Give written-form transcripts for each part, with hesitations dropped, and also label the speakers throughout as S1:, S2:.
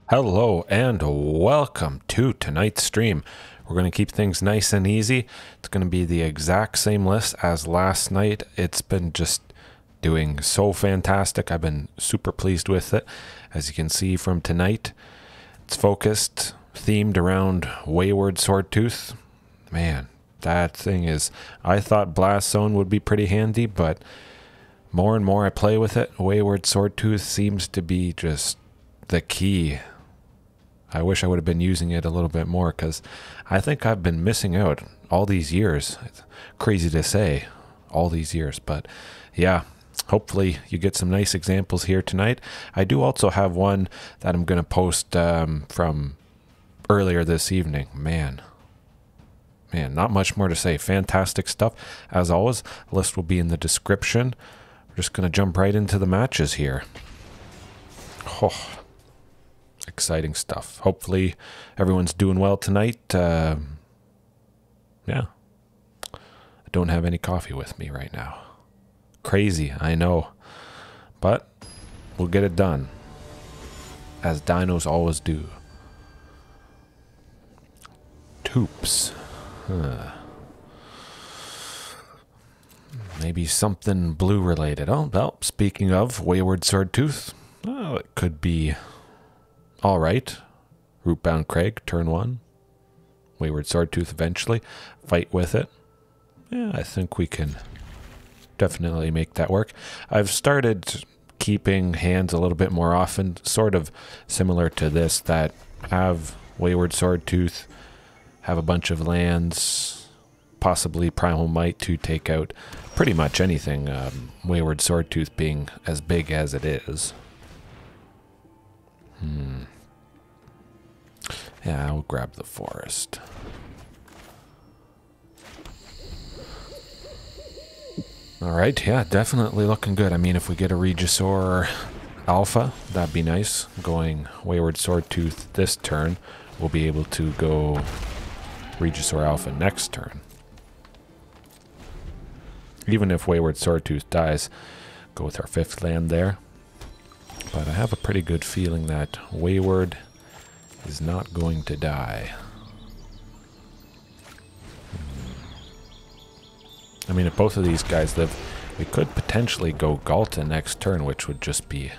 S1: Hello and welcome to tonight's stream. We're going to keep things nice and easy. It's going to be the exact same list as last night. It's been just doing so fantastic. I've been super pleased with it. As you can see from tonight, it's focused, themed around Wayward Swordtooth. Man, that thing is... I thought Blast Zone would be pretty handy, but more and more I play with it, Wayward Swordtooth seems to be just the key. I wish I would have been using it a little bit more because I think I've been missing out all these years. It's crazy to say, all these years, but yeah, hopefully you get some nice examples here tonight. I do also have one that I'm going to post from earlier this evening. Man, not much more to say. Fantastic stuff. As always, the list will be in the description. We're just going to jump right into the matches here. Oh, exciting stuff. Hopefully everyone's doing well tonight. Yeah, I don't have any coffee with me right now. Crazy, I know, but we'll get it done, as dinos always do. Toops. Maybe something blue related. Oh, well, speaking of Wayward Swordtooth, oh, it could be all right. Rootbound Crag, turn 1. Wayward Swordtooth eventually. Fight with it. Yeah, I think we can definitely make that work. I've started keeping hands a little bit more often, sort of similar to this, that have Wayward Swordtooth, have a bunch of lands, possibly Primal Might to take out pretty much anything, Wayward Swordtooth being as big as it is. Yeah, I'll grab the forest. Alright, yeah, definitely looking good. I mean, if we get a Regisaur Alpha, that'd be nice. Going Wayward Swordtooth this turn, we'll be able to go Regisaur Alpha next turn. Even if Wayward Swordtooth dies, go with our 5th land there. But I have a pretty good feeling that Wayward is not going to die. I mean, if both of these guys live, we could potentially go Ghalta next turn, which would just be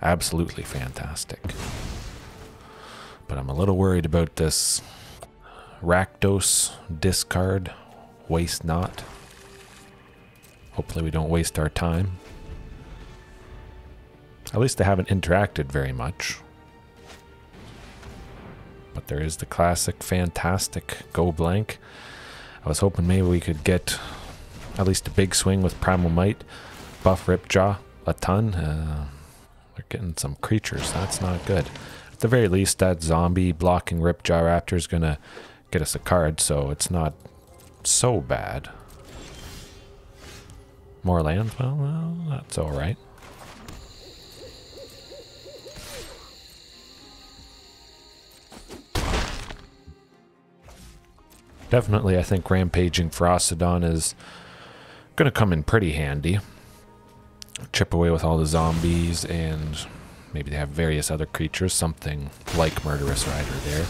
S1: absolutely fantastic. But I'm a little worried about this Rakdos discard, waste not. Hopefully we don't waste our time. At least they haven't interacted very much. But there is the classic, fantastic Go Blank. I was hoping maybe we could get at least a big swing with Primal Might. Buff Ripjaw a ton. They're getting some creatures. That's not good. At the very least, that zombie blocking Ripjaw Raptor is going to get us a card, so it's not so bad. More lands? Well, that's alright. Definitely, I think Rampaging Frostodon is going to come in pretty handy. Chip away with all the zombies, and maybe they have various other creatures, something like Murderous Rider there.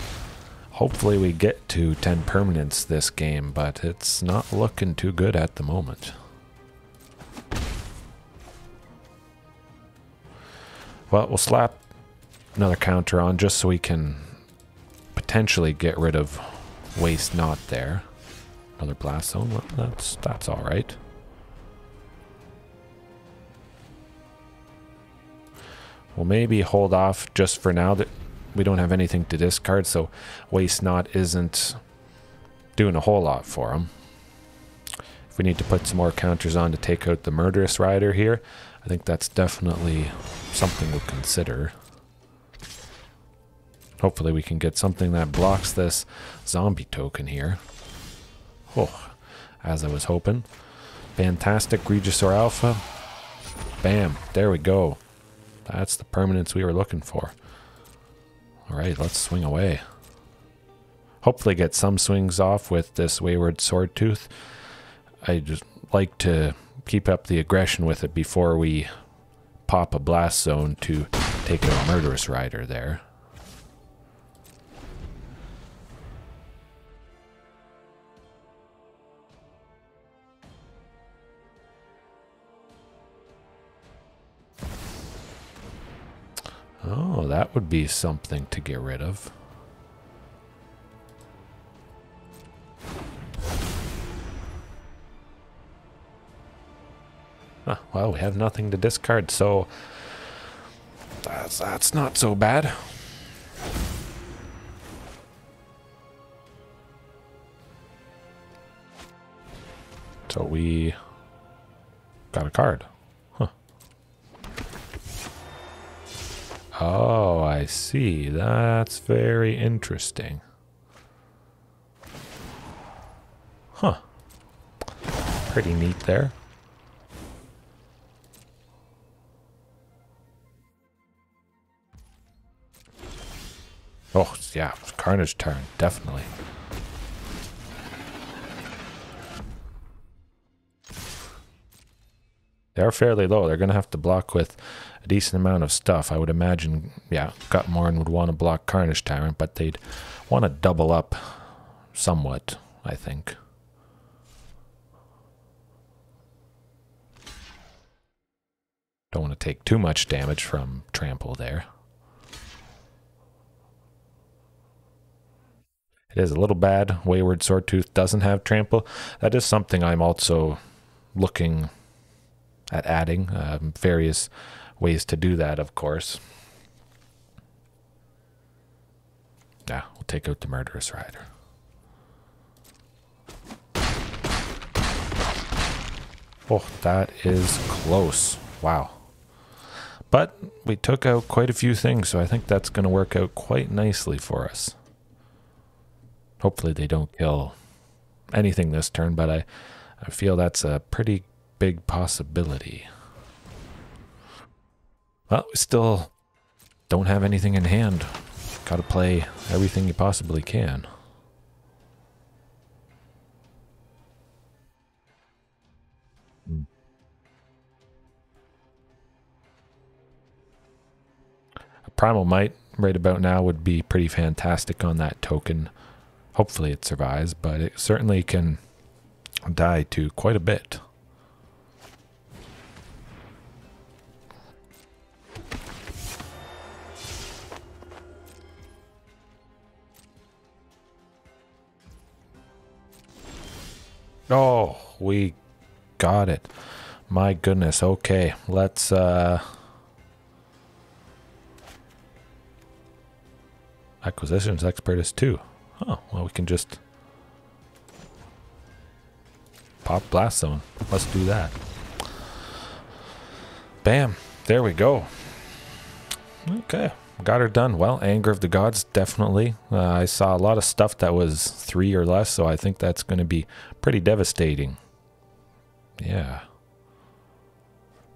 S1: Hopefully we get to 10 permanents this game, but it's not looking too good at the moment. Well, we'll slap another counter on just so we can potentially get rid of waste not there. Another Blast Zone. Well, that's all right. We'll maybe hold off just for now. That we don't have anything to discard, so waste not isn't doing a whole lot for him. If we need to put some more counters on to take out the Murderous Rider here, I think that's definitely something we'll consider. Hopefully we can get something that blocks this zombie token here. Oh, as I was hoping. Fantastic Regisaur Alpha. Bam, there we go. That's the permanence we were looking for. Alright, let's swing away. Hopefully get some swings off with this Wayward Swordtooth. I just like to keep up the aggression with it before we pop a Blast Zone to take out a Murderous Rider there. Oh, that would be something to get rid of. Ah, well, we have nothing to discard, so that's not so bad. So we got a card. Huh. Oh, I see. That's very interesting. Huh. Pretty neat there. Oh, yeah. Carnage Tyrant, definitely. They are fairly low. They're going to have to block with a decent amount of stuff. I would imagine, yeah, Gutmorn would want to block Carnage Tyrant, but they'd want to double up somewhat, I think. Don't want to take too much damage from Trample there. It is a little bad. Wayward Swordtooth doesn't have Trample. That is something I'm also looking at adding, various ways to do that, of course. Yeah, we'll take out the Murderous Rider. Oh, that is close. Wow. But we took out quite a few things, so I think that's going to work out quite nicely for us. Hopefully they don't kill anything this turn, but I feel that's a pretty big possibility. Well, we still don't have anything in hand. Gotta play everything you possibly can. A Primal Might right about now would be pretty fantastic on that token. Hopefully it survives, but it certainly can die to quite a bit. Oh, we got it. My goodness. Okay, let's Acquisitions Expert is 2. Oh, well, we can just pop Blast Zone. Let's do that. Bam. There we go. Okay. Got her done. Well, Anger of the Gods, definitely. I saw a lot of stuff that was 3 or less, so I think that's going to be pretty devastating. Yeah.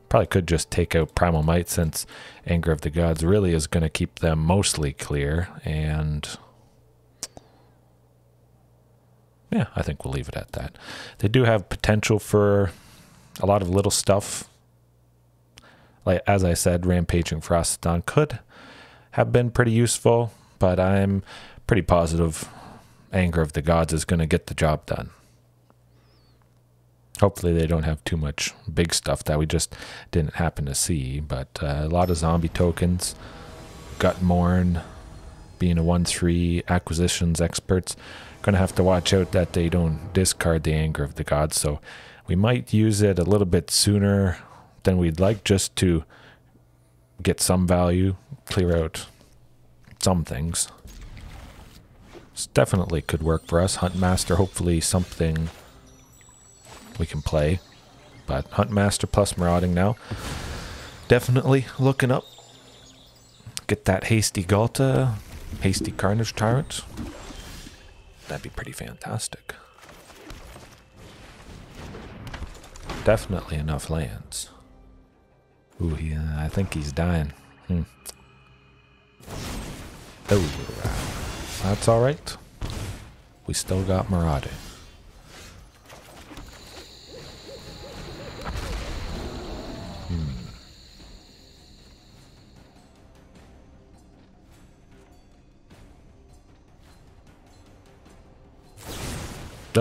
S1: Probably could just take out Primal Might, since Anger of the Gods really is going to keep them mostly clear, and yeah, I think we'll leave it at that. They do have potential for a lot of little stuff. Like, as I said, Rampaging Frostodon could have been pretty useful, but I'm pretty positive Anger of the Gods is going to get the job done. Hopefully they don't have too much big stuff that we just didn't happen to see, but a lot of zombie tokens. Gutmorn being a 1/3, Acquisitions Experts. Going to have to watch out that they don't discard the Anger of the Gods, so we might use it a little bit sooner than we'd like, just to get some value, clear out some things. This definitely could work for us. Huntmaster, hopefully something we can play, but Huntmaster plus Marauding now, definitely looking up. Get that hasty Ghalta, hasty Carnage Tyrant. That'd be pretty fantastic. Definitely enough lands. Ooh, I think he's dying. Oh, that's all right. We still got Marauding.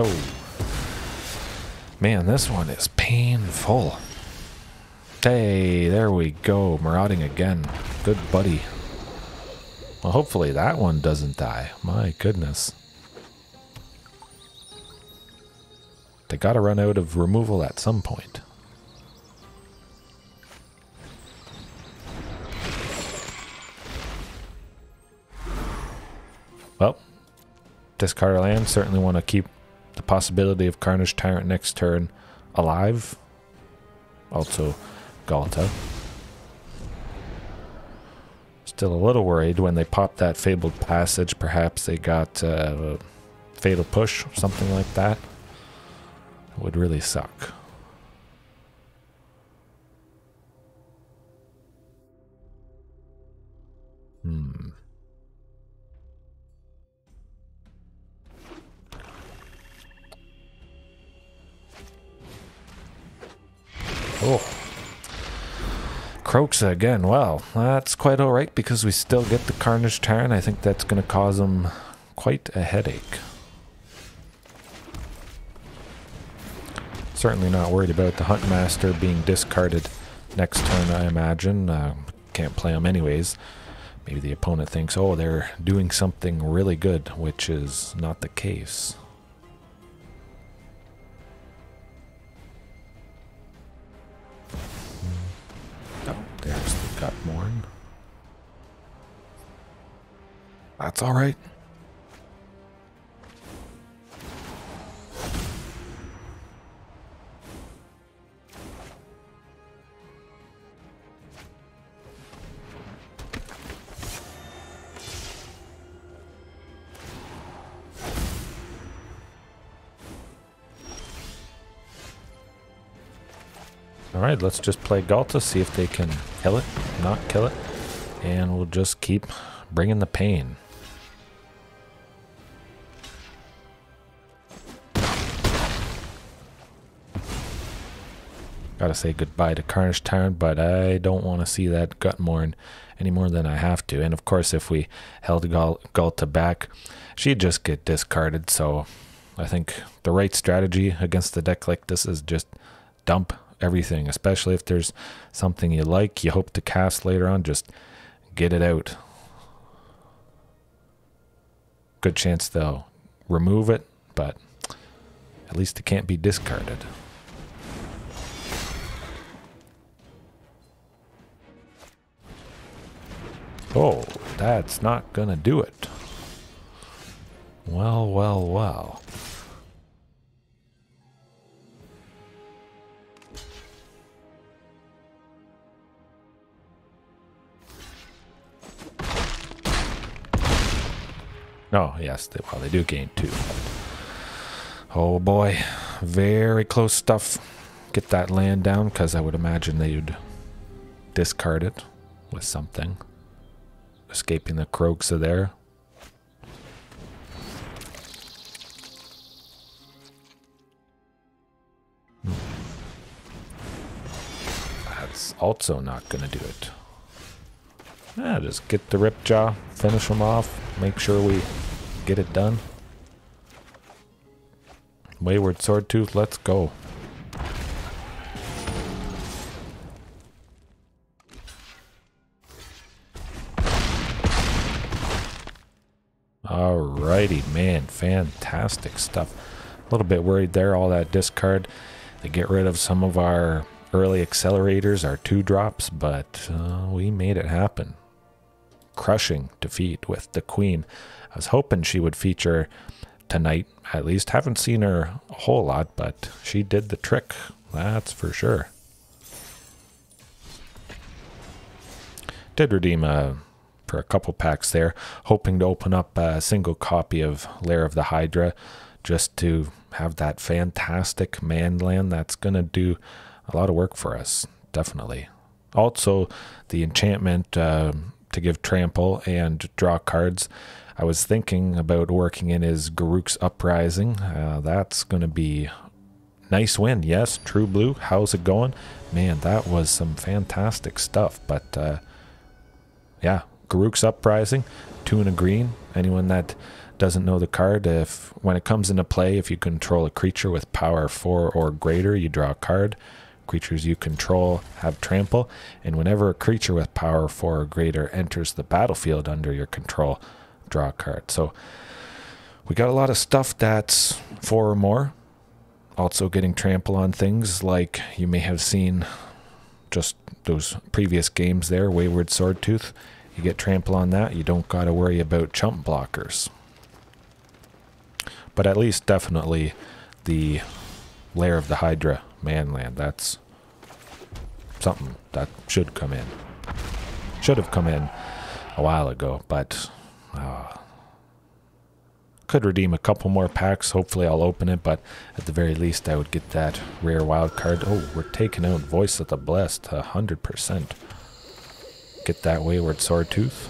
S1: Oh, man, this one is painful. Hey, there we go. Marauding again. Good buddy. Well, hopefully that one doesn't die. My goodness. They gotta run out of removal at some point. Well, discard a land. Certainly want to keep the possibility of Carnage Tyrant next turn alive. Also, Ghalta. Still a little worried when they popped that Fabled Passage. Perhaps they got Fatal Push, something like that. It would really suck. Oh. Kroxa again. Well, that's quite alright because we still get the Carnage Tyrant. I think that's going to cause him quite a headache. Certainly not worried about the Huntmaster being discarded next turn, I imagine. Can't play him anyways. Maybe the opponent thinks, oh, they're doing something really good, which is not the case. Oh, there's the Gutmorn. That's alright. Alright, let's just play Ghalta, see if they can kill it, not kill it, and we'll just keep bringing the pain. Gotta say goodbye to Carnage Tyrant, but I don't want to see that Gutmorn any more than I have to. And of course, if we held Ghalta back, she'd just get discarded. So I think the right strategy against a deck like this is just dump everything, especially if there's something you like, you hope to cast later on, just get it out. Good chance they'll remove it, but at least it can't be discarded. Oh, that's not gonna do it. Well, well, well. Oh, yes, well, they do gain 2. Oh boy, very close stuff. Get that land down, because I would imagine they'd discard it with something. Escaping the Kroxa there. That's also not going to do it. Yeah, just get the Ripjaw, finish them off, make sure we get it done. Wayward Swordtooth, let's go. Alrighty, man, fantastic stuff. A little bit worried there, all that discard. They get rid of some of our early accelerators, our 2-drops, but we made it happen. Crushing defeat with the Queen. I was hoping she would feature tonight, at least. Haven't seen her a whole lot, but she did the trick, that's for sure. Did redeem for a couple packs there, hoping to open up a single copy of Lair of the Hydra, just to have that fantastic man land that's going to do a lot of work for us, definitely. Also, the enchantment to give trample and draw cards. I was thinking about working in his Garruks Uprising. That's going to be nice win. Yes, True Blue, how's it going? Man, that was some fantastic stuff. But yeah, Garruks Uprising, 2 and a green. Anyone that doesn't know the card, when it comes into play, if you control a creature with power 4 or greater, you draw a card. Creatures you control have trample, and whenever a creature with power 4 or greater enters the battlefield under your control, draw a card. So we got a lot of stuff that's 4 or more. Also getting trample on things like you may have seen just those previous games there, Wayward Swordtooth. You get trample on that, you don't got to worry about chump blockers. But at least definitely the Lair of the Hydra manland, that's something that should come in. Should have come in a while ago, but could redeem a couple more packs. Hopefully I'll open it, but at the very least I would get that rare wild card. Oh, we're taking out Voice of the Blessed 100%. Get that Wayward Swordtooth.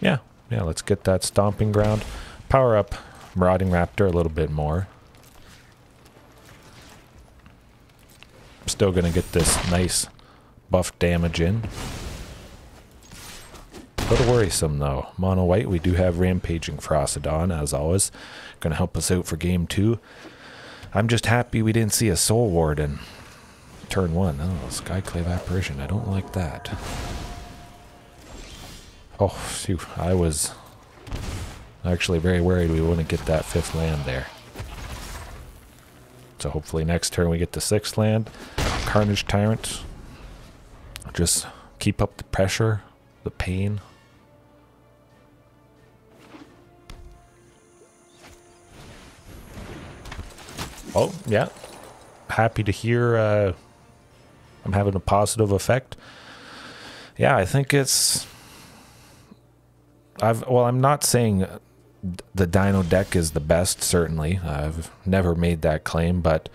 S1: Yeah, let's get that Stomping Ground. Power up Marauding Raptor a little bit more. Still gonna get this nice buff damage in. A little worrisome though. Mono white, we do have Rampaging Frostodon as always. Gonna help us out for game 2. I'm just happy we didn't see a Soul Ward in turn 1. Oh, Skyclave Apparition. I don't like that. Oh, shoot. I was actually very worried we wouldn't get that 5th land there. So hopefully next turn we get the 6th land. Carnage Tyrant. Just keep up the pressure, the pain. Oh, yeah. Happy to hear I'm having a positive effect. Yeah, I think it's... I'm not saying the Dino deck is the best, certainly. I've never made that claim, but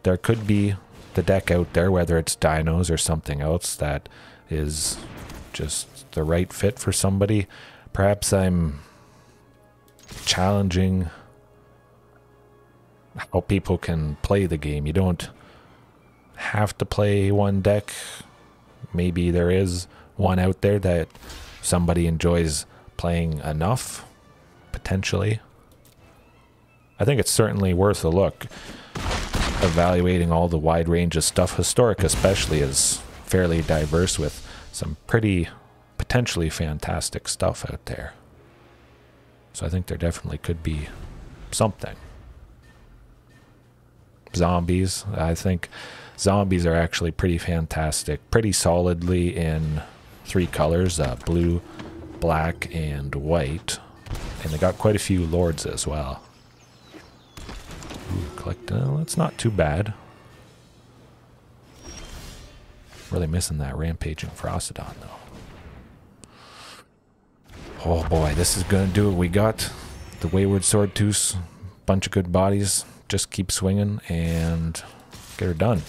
S1: there could be the deck out there, whether it's Dinos or something else, that is just the right fit for somebody. Perhaps I'm challenging how people can play the game. You don't have to play one deck. Maybe there is one out there that somebody enjoys playing enough, potentially. I think it's certainly worth a look. Evaluating all the wide range of stuff. Historic especially is fairly diverse with some pretty potentially fantastic stuff out there. So I think there definitely could be something. Zombies, I think zombies are actually pretty fantastic, pretty solidly in 3 colors, blue, black, and white, and they got quite a few lords as well. Ooh, collect, that's not too bad. Really missing that Rampaging Frostodon though. Oh boy, this is gonna do it. We got the Wayward Swordtooth, bunch of good bodies. Just keep swinging and get her done.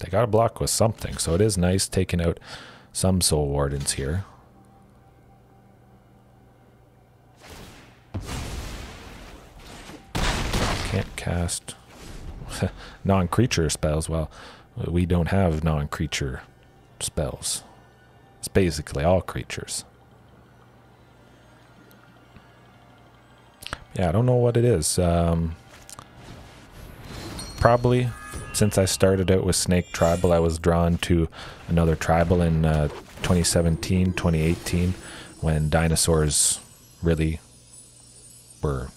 S1: They got to block with something, so it is nice taking out some Soul Wardens here. Can't cast non-creature spells. Well, we don't have non-creature spells. It's basically all creatures. Yeah, I don't know what it is. Probably, since I started out with Snake Tribal, I was drawn to another tribal in 2017, 2018, when Dinosaurs really were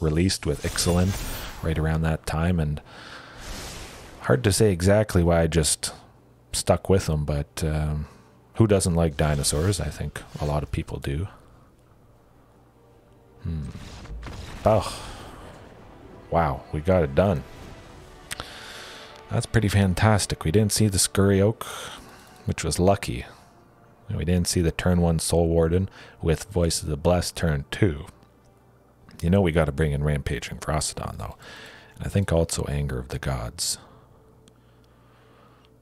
S1: released with Ixalan right around that time. And hard to say exactly why I just stuck with them, but who doesn't like Dinosaurs? I think a lot of people do. Oh, wow, we got it done. That's pretty fantastic. We didn't see the Scurry Oak, which was lucky. And we didn't see the turn 1 Soul Warden with Voice of the Blessed turn 2. You know we got to bring in Rampaging Frostodon, though. And I think also Anger of the Gods.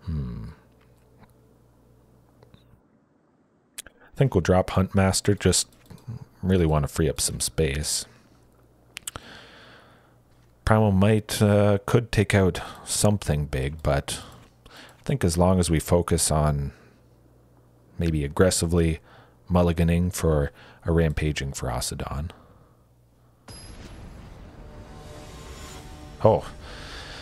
S1: I think we'll drop Huntmaster, just really want to free up some space. Primal Might could take out something big, but I think as long as we focus on maybe aggressively mulliganing for a Rampaging Ferocidon. Oh,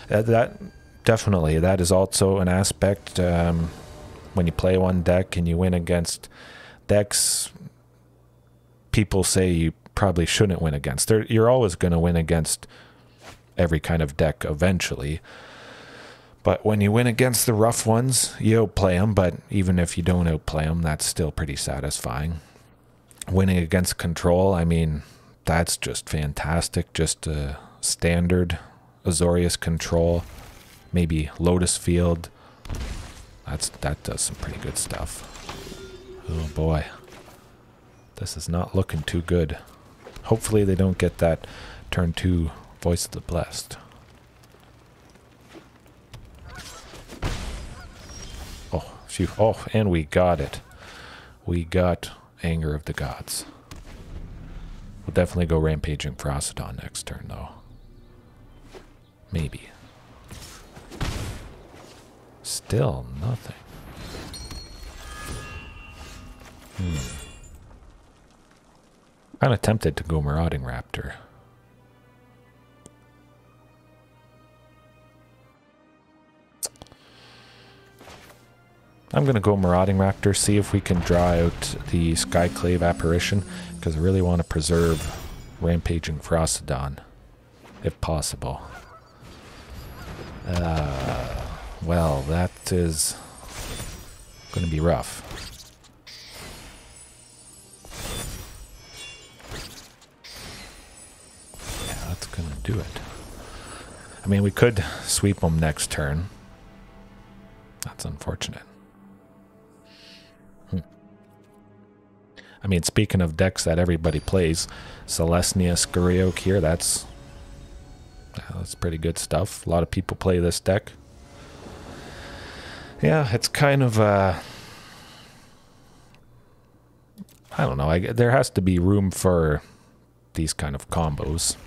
S1: that definitely, that is also an aspect. When you play one deck and you win against decks people say you probably shouldn't win against. You're always going to win against every kind of deck eventually. But when you win against the rough ones, you outplay them. But even if you don't outplay them, that's still pretty satisfying. Winning against control, I mean, that's just fantastic. Just a standard Azorius control, maybe Lotus Field. That does some pretty good stuff. Oh boy. This is not looking too good. Hopefully they don't get that turn 2 Voice of the Blessed. Oh, phew. Oh, and we got it. We got Anger of the Gods. We'll definitely go Rampaging Ferocidon next turn, though. Maybe. Still nothing. Kind of tempted to go Marauding Raptor. I'm going to go Marauding Raptor, see if we can draw out the Skyclave Apparition, because I really want to preserve Rampaging Ferocidon, if possible. Well, that is going to be rough. Yeah, that's going to do it. I mean, we could sweep them next turn. That's unfortunate. I mean, speaking of decks that everybody plays, Celestia Skuriok here, that's pretty good stuff. A lot of people play this deck. Yeah, it's kind of, I don't know, there has to be room for these kind of combos,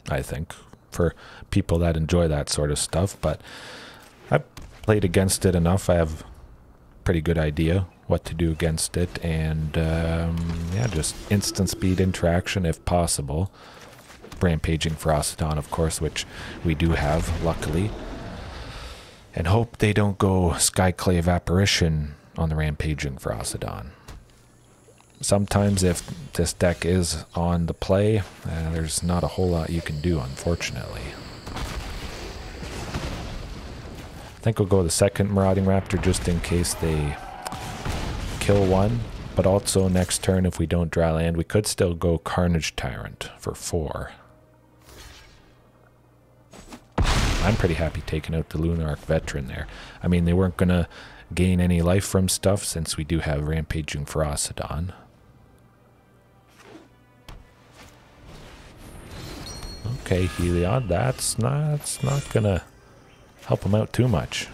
S1: I think, for people that enjoy that sort of stuff, but I've played against it enough. I have a pretty good idea what to do against it, and yeah, just instant speed interaction if possible. Rampaging Ferocidon, of course, which we do have, luckily. And hope they don't go Skyclave Apparition on the Rampaging Ferocidon. Sometimes if this deck is on the play, there's not a whole lot you can do, unfortunately. I think we'll go the second Marauding Raptor just in case they kill one. But also next turn, if we don't dry land, we could still go Carnage Tyrant for 4. I'm pretty happy taking out the Lunarch Veteran there. I mean, they weren't going to gain any life from stuff since we do have Rampaging Ferocidon. Okay, Heliod, that's not going to help him out too much.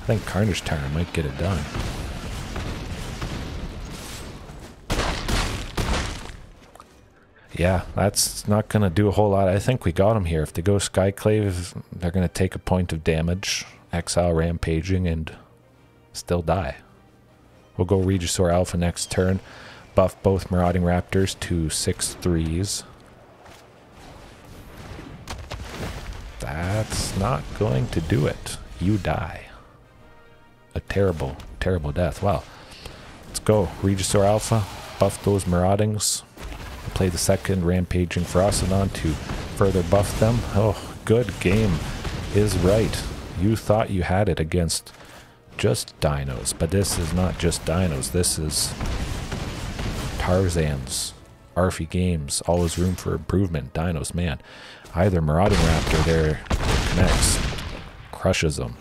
S1: I think Carnage Tyrant might get it done. Yeah, that's not going to do a whole lot. I think we got him here. If they go Skyclave, they're going to take a point of damage, exile Rampaging, and still die. We'll go Regisaur Alpha next turn, buff both Marauding Raptors to 6/3s. That's not going to do it. You die. A terrible, terrible death. Well, let's go. Regisaur Alpha, buff those Maraudings. Play the second Rampaging Ferocidon to further buff them. Oh, good game is right. You thought you had it against just dinos, but this is not just dinos. This is Tarzan's, Arfy Games, always room for improvement. Dinos, man. Either Marauding Raptor there connects, crushes them.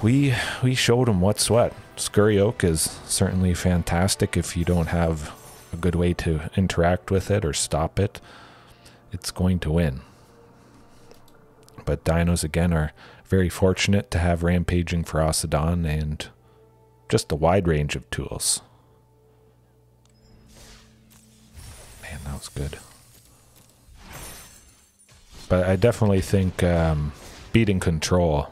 S1: We showed them what's what. Skuriok is certainly fantastic if you don't have a good way to interact with it or stop it. It's going to win. But dinos, again, are very fortunate to have Rampaging Ferocidon and just a wide range of tools. Man, that was good. But I definitely think beating control,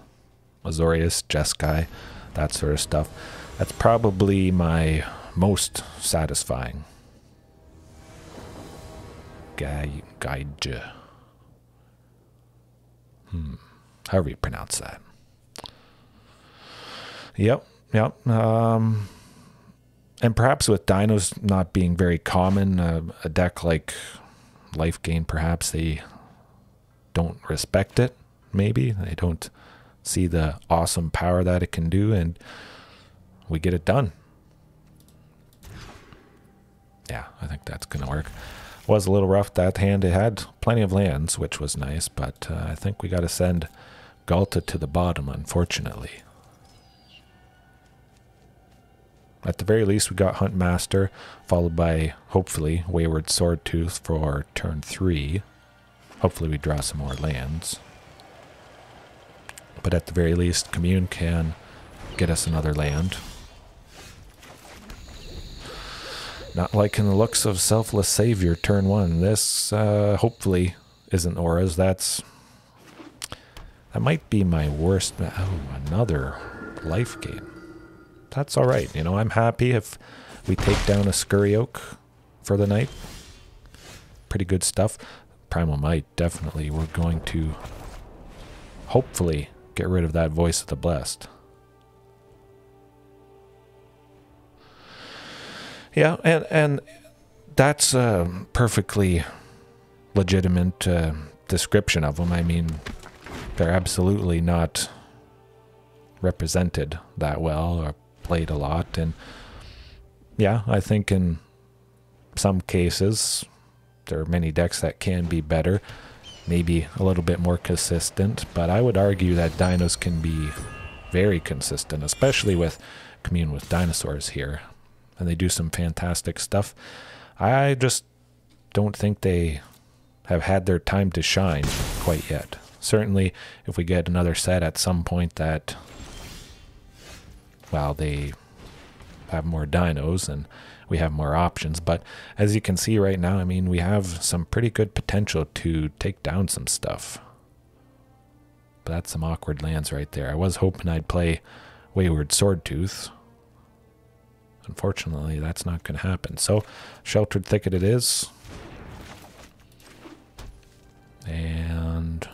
S1: Azorius, Jeskai, that sort of stuff, That's probably my most satisfying. Guide. However you pronounce that. Yep. And perhaps with dinos not being very common, a deck like Life Gain, perhaps they don't respect it. Maybe they don't see the awesome power that it can do, and we get it done. Yeah, I think that's going to work. Was a little rough that hand. It had plenty of lands, which was nice, but I think we got to send Ghalta to the bottom, unfortunately. At the very least, we got Huntmaster, followed by, hopefully, Wayward Swordtooth for turn 3. Hopefully we draw some more lands. But at the very least, Commune can get us another land. Not liking the looks of Selfless Savior turn 1. This hopefully isn't Aura's. That might be my worst. Oh, another life gain. That's alright. You know, I'm happy if we take down a Scurry Oak for the night. Pretty good stuff. Primal Might, definitely. We're going to hopefully get rid of that Voice of the Blessed. Yeah, and that's a perfectly legitimate description of them. I mean, they're absolutely not represented that well or played a lot. And yeah, I think in some cases there are many decks that can be better, maybe a little bit more consistent, but I would argue that dinos can be very consistent, especially with Commune with Dinosaurs here. And they do some fantastic stuff. I just don't think they have had their time to shine quite yet. Certainly, if we get another set at some point that, well, they have more dinos and we have more options. But as you can see right now, I mean, we have some pretty good potential to take down some stuff. But that's some awkward lands right there. I was hoping I'd play Wayward Swordtooth. Unfortunately, that's not going to happen. So, Sheltered Thicket it is. And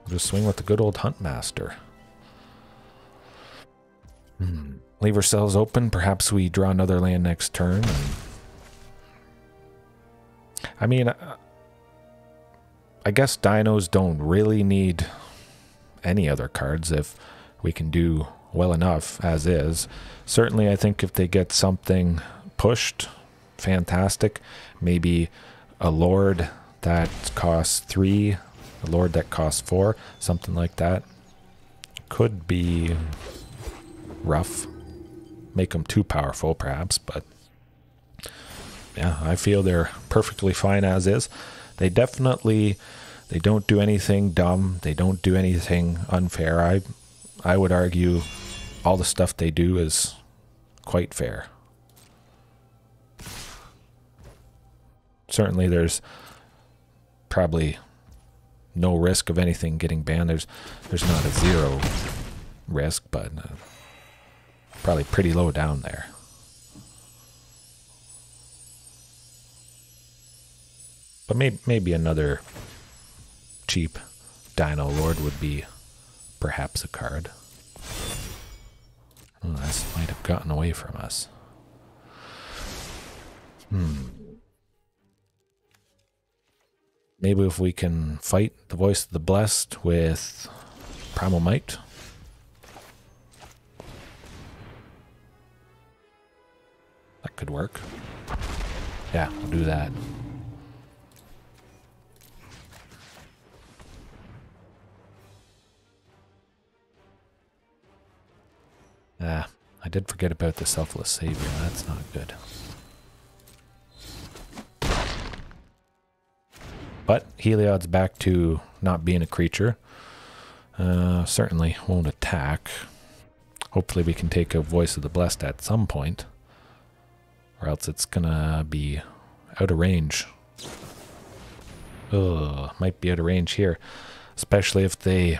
S1: just swing with the good old Huntmaster. Leave ourselves open. Perhaps we draw another land next turn. I mean, I guess dinos don't really need any other cards if we can do well enough as is. Certainly, I think if they get something pushed, fantastic. Maybe a Lord that costs 3, a Lord that costs 4, something like that. Could be rough. Make them too powerful, perhaps, but yeah, I feel they're perfectly fine as is. They definitely, they don't do anything dumb. They don't do anything unfair. I would argue all the stuff they do is quite fair. Certainly there's probably no risk of anything getting banned. There's not a 0 risk, but probably pretty low down there. But maybe another cheap Dino Lord would be perhaps a card. Oh, this might have gotten away from us. Maybe if we can fight the Voice of the Blessed with Primal Might. That could work. Yeah, we'll do that. I did forget about the Selfless Savior. That's not good. But Heliod's back to not being a creature. Certainly won't attack. Hopefully we can take a Voice of the Blessed at some point. Or else it's gonna be out of range. Ugh, might be out of range here. Especially if they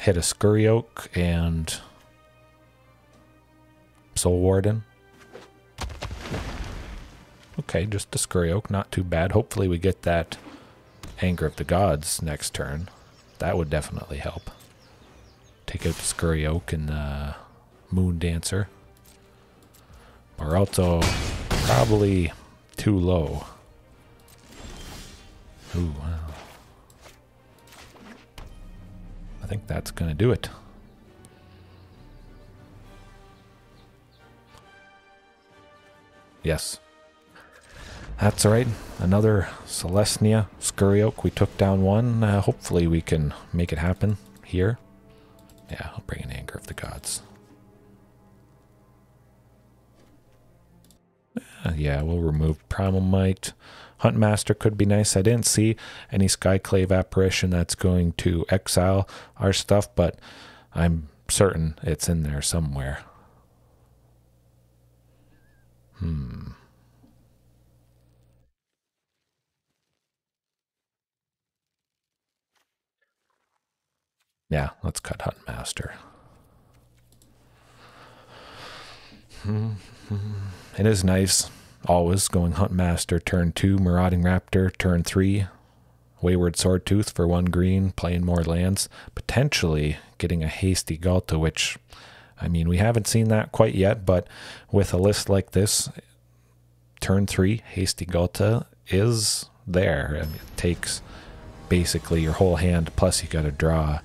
S1: hit a Scurry Oak and Soul Warden. Okay, just a Scurry Oak, not too bad. Hopefully we get that Anger of the Gods next turn. That would definitely help. Take out the Scurry Oak and the Moon Dancer. We're also probably too low. Ooh, wow. I think that's going to do it. Yes. That's alright. Another Celestia Scurry Oak. We took down one. Hopefully we can make it happen here. Yeah, I'll bring an Anger of the Gods. Yeah, we'll remove Primal Might. Huntmaster could be nice. I didn't see any Skyclave Apparition that's going to exile our stuff, but I'm certain it's in there somewhere. Yeah, let's cut Huntmaster. It is nice, always, going Huntmaster turn 2, Marauding Raptor turn 3, Wayward Swordtooth for 1 green, playing more lands, potentially getting a hasty Ghalta, which, I mean, we haven't seen that quite yet, but with a list like this, turn 3, hasty Ghalta is there. I mean, it takes basically your whole hand, plus you got to draw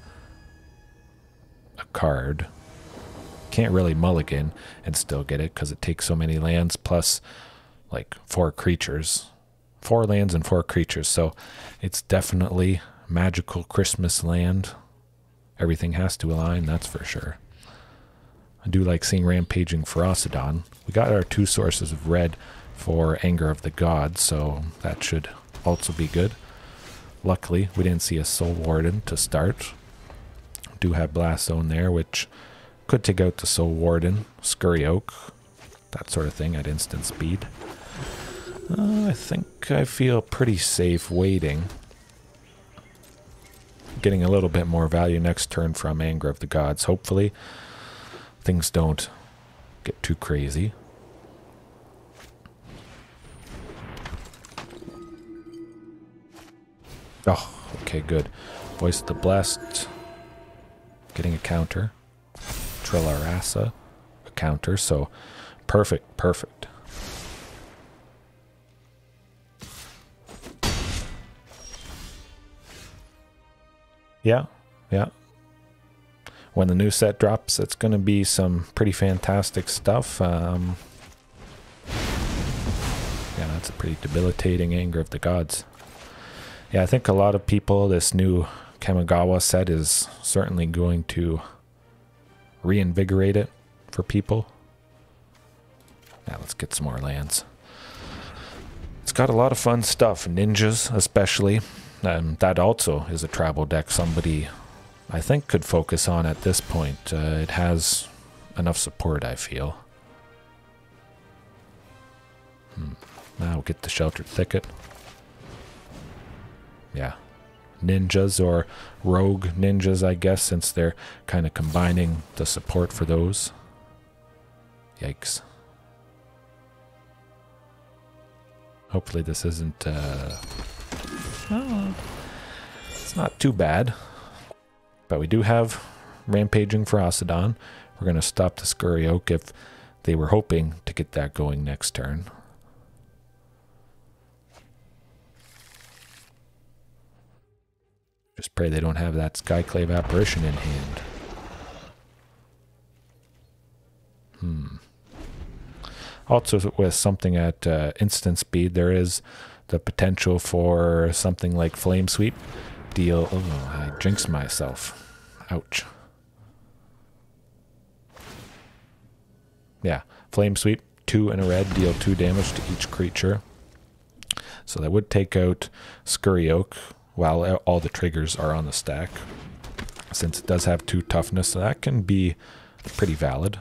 S1: a card. Can't really mulligan and still get it because it takes so many lands plus like 4 creatures. 4 lands and 4 creatures, so it's definitely magical Christmas land. Everything has to align, that's for sure. I do like seeing Rampaging Ferocidon. We got our 2 sources of red for Anger of the Gods, so that should also be good. Luckily, we didn't see a Soul Warden to start. Do have Blast Zone there, which could take out the Soul Warden, Scurry Oak, that sort of thing at instant speed. I think I feel pretty safe waiting. Getting a little bit more value next turn from Anger of the Gods. Hopefully, things don't get too crazy. Oh, okay, good. Voice of the Blessed. Getting a counter. Trillarasa, a counter, so perfect, perfect. Yeah, yeah. When the new set drops, it's going to be some pretty fantastic stuff. Yeah, that's a pretty debilitating Anger of the Gods. Yeah, I think a lot of people, this new Kamigawa set is certainly going to reinvigorate it for people. Now let's get some more lands. It's got a lot of fun stuff, ninjas especially. That also is a tribal deck somebody, I think, could focus on at this point. It has enough support, I feel. Now we'll get the Sheltered Thicket. Yeah. Ninjas or rogue ninjas, I guess, since they're kind of combining the support for those. Yikes. Hopefully this isn't it's not too bad, but we do have Rampaging Ferocidon. We're going to stop the Scurry Oak if they were hoping to get that going next turn. Just pray they don't have that Skyclave Apparition in hand. Also, with something at instant speed, there is the potential for something like Flame Sweep. Deal... Oh, I jinxed myself. Ouch. Yeah, Flame Sweep, 2 in a red, deal 2 damage to each creature. So that would take out Scurry Oak while all the triggers are on the stack. Since it does have 2 toughness, so that can be pretty valid.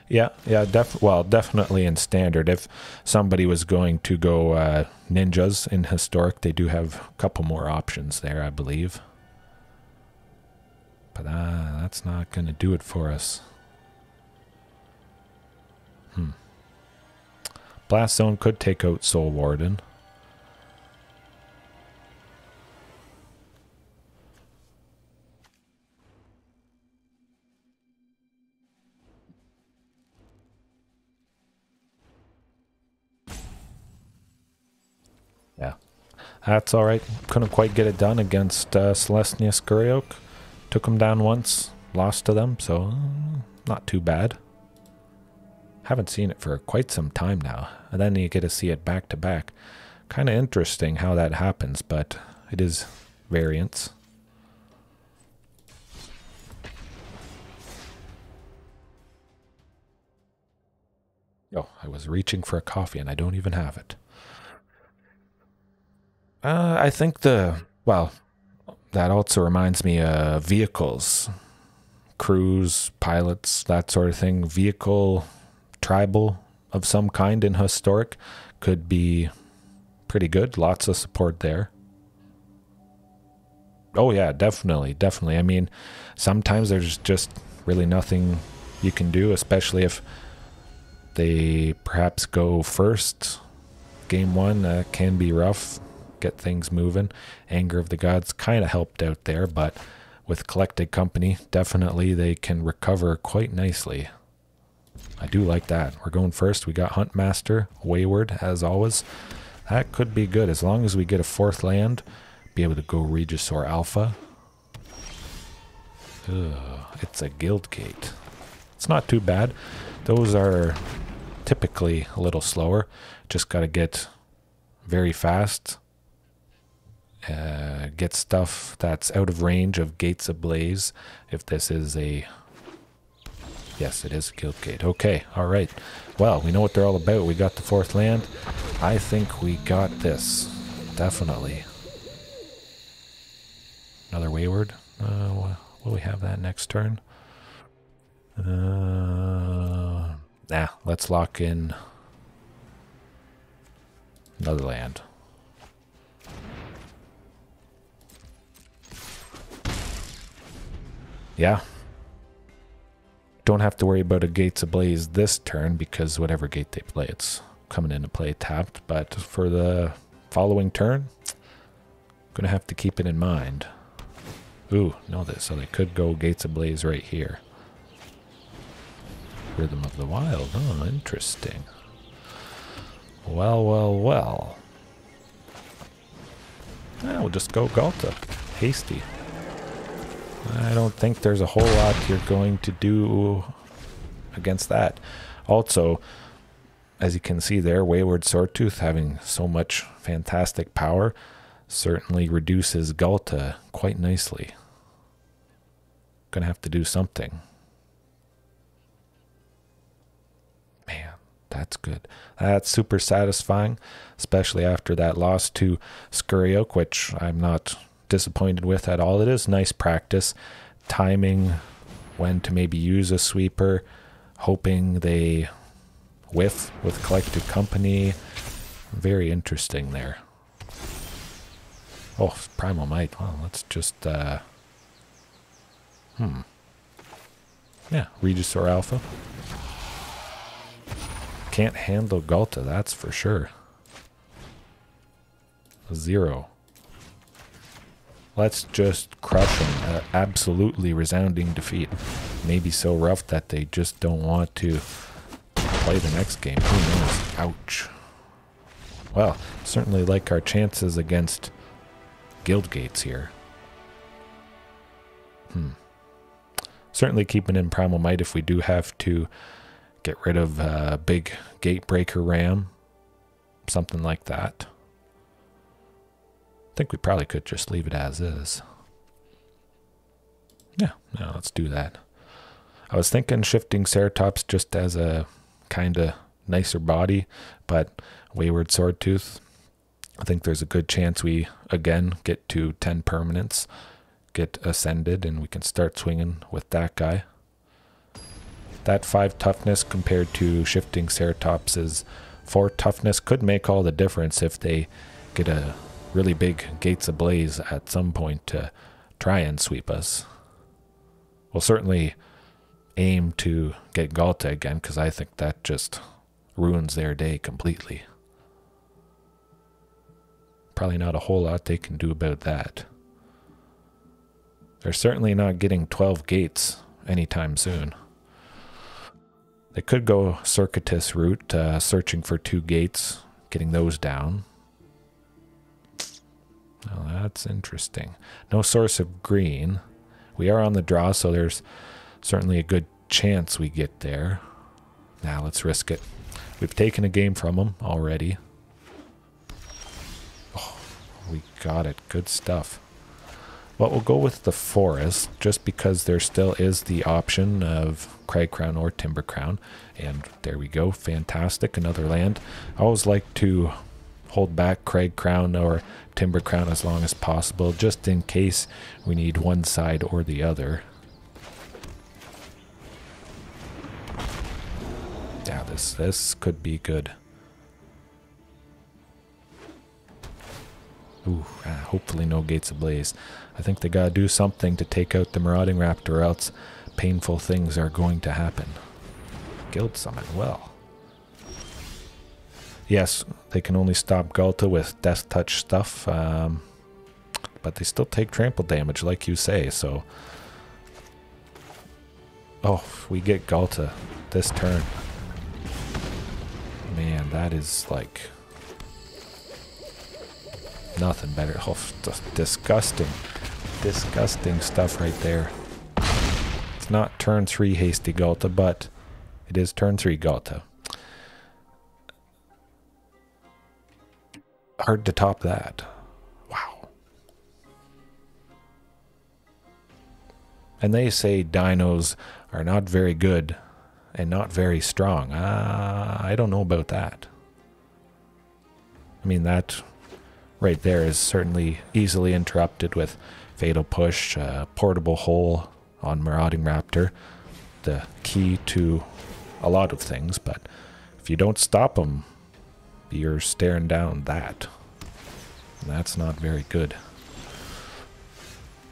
S1: Yeah, yeah, definitely in standard. If somebody was going to go ninjas in historic, they do have a couple more options there, I believe. But that's not going to do it for us. Blast Zone could take out Soul Warden. Yeah, that's all right. Couldn't quite get it done against Celestia Skuriok. Took him down once, lost to them, so not too bad. Haven't seen it for quite some time now, and then you get to see it back to back. Kind of interesting how that happens, but it is variance. Oh, I was reaching for a coffee and I don't even have it. I think well, that also reminds me of vehicles, crews, pilots, that sort of thing. Vehicle, tribal of some kind in historic could be pretty good. Lots of support there. Oh yeah, definitely. I mean, sometimes there's just really nothing you can do, especially if they perhaps go first. Game one can be rough. Get things moving. Anger of the Gods kind of helped out there, but with Collected Company, definitely they can recover quite nicely. I do like that. We're going first. We got Huntmaster, Wayward, as always. That could be good as long as we get a fourth land. Be able to go Regisaur Alpha. It's a guild gate. It's not too bad. Those are typically a little slower. Just got to get very fast. Get stuff that's out of range of Gates Ablaze. If this is a... Yes, it is a guild gate. Okay, all right. Well, we know what they're all about. We got the fourth land. I think we got this. Definitely. Another Wayward. Will we have that next turn? Nah, let's lock in another land. Yeah. Don't have to worry about a Gates Ablaze this turn because whatever gate they play, it's coming into play tapped. But for the following turn, gonna have to keep it in mind. Ooh, know this. So they could go Gates Ablaze right here. Rhythm of the Wild. Oh, interesting. Well. We'll just go Ghalta. Hasty. I don't think there's a whole lot you're going to do against that. Also, as you can see there, Wayward Swordtooth having so much fantastic power certainly reduces Ghalta quite nicely. Gonna have to do something. Man, that's good. That's super satisfying, especially after that loss to Skuriok, which I'm not disappointed with at all. It is nice practice. Timing when to maybe use a sweeper, hoping they whiff with Collected Company. Very interesting there. Oh, Primal Might. Well, let's just yeah, Regisaur Alpha. Can't handle Ghalta, that's for sure. 0. Let's just crush them. Absolutely resounding defeat. Maybe so rough that they just don't want to play the next game. Who knows? Ouch. Well, certainly like our chances against guild gates here. Certainly keeping in Primal Might if we do have to get rid of big Gatebreaker Ram. Something like that. I think we probably could just leave it as is. Yeah, no, let's do that. I was thinking shifting Ceratops just as a kind of nicer body, but Wayward Swordtooth, I think there's a good chance we, again, get to 10 permanents, get ascended, and we can start swinging with that guy. That 5 toughness compared to shifting Ceratops's 4 toughness could make all the difference if they get a really big Gates Ablaze at some point to try and sweep us. We'll certainly aim to get Ghalta again, because I think that just ruins their day completely. Probably not a whole lot they can do about that. They're certainly not getting 12 gates anytime soon. They could go circuitous route, searching for 2 gates, getting those down. Oh, that's interesting. No source of green. We are on the draw, so there's certainly a good chance we get there. Now let's risk it. We've taken a game from them already. Oh, we got it. Good stuff. Well, we'll go with the forest, just because there still is the option of Cragcrown or Timbercrown. And there we go. Fantastic. Another land. I always like to hold back Cragcrown or Timbercrown as long as possible, just in case we need one side or the other. Yeah, this could be good. Ooh, hopefully no Gates Ablaze. I think they gotta do something to take out the Marauding Raptor, or else painful things are going to happen. Guild Summon, well. Yes, they can only stop Ghalta with Death Touch stuff, but they still take trample damage, like you say, so... Oh, if we get Ghalta this turn. Man, that is like... nothing better. Oh, disgusting. Disgusting stuff right there. It's not turn 3 Hasty Ghalta, but it is turn 3 Ghalta. Hard to top that. Wow. And they say dinos are not very good and not very strong. I don't know about that. I mean, that right there is certainly easily interrupted with Fatal Push, Portable Hole on Marauding Raptor. The key to a lot of things, but if you don't stop them, you're staring down that. And that's not very good.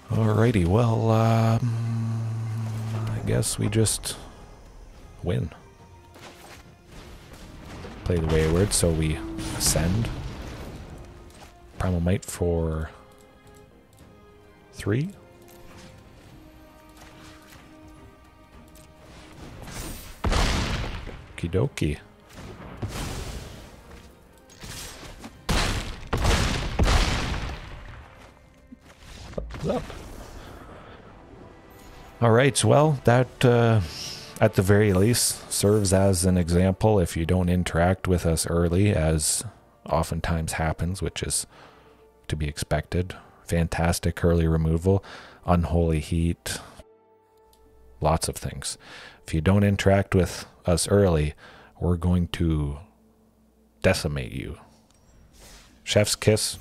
S1: Alrighty, well, I guess we just win. Play the Wayward, so we ascend. Primal Might for 3. Okie dokie. Up. All right, well, that at the very least serves as an example. If you don't interact with us early, as oftentimes happens, which is to be expected. Fantastic early removal, unholy heat, lots of things. If you don't interact with us early, we're going to decimate you. Chef's kiss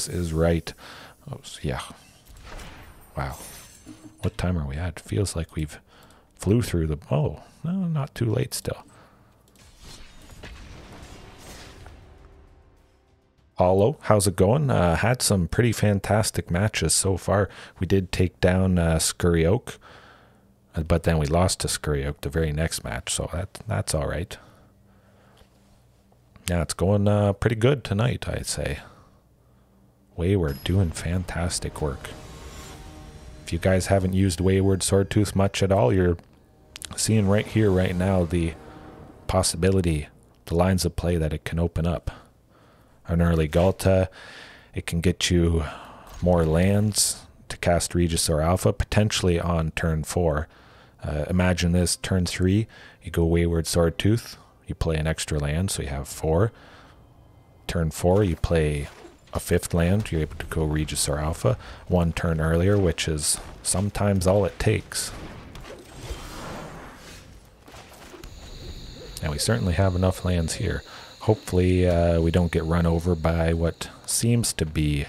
S1: is right. Oh, yeah. Wow. What time are we at? Feels like we've flew through the... Oh, no, not too late still. Hollow, how's it going? Had some pretty fantastic matches so far. We did take down Scurry Oak, but then we lost to Scurry Oak the very next match, so that's all right. Yeah, it's going pretty good tonight, I'd say. Wayward doing fantastic work. If you guys haven't used Wayward Swordtooth much at all, you're seeing right here, right now, the possibility, the lines of play that it can open up. An early Ghalta, it can get you more lands to cast Regisaur Alpha, potentially on turn 4. Imagine this, turn 3, you go Wayward Swordtooth, you play an extra land, so you have 4. Turn 4, you play a 5th land, you're able to go Regisaur Alpha 1 turn earlier, which is sometimes all it takes. And we certainly have enough lands here. Hopefully we don't get run over by what seems to be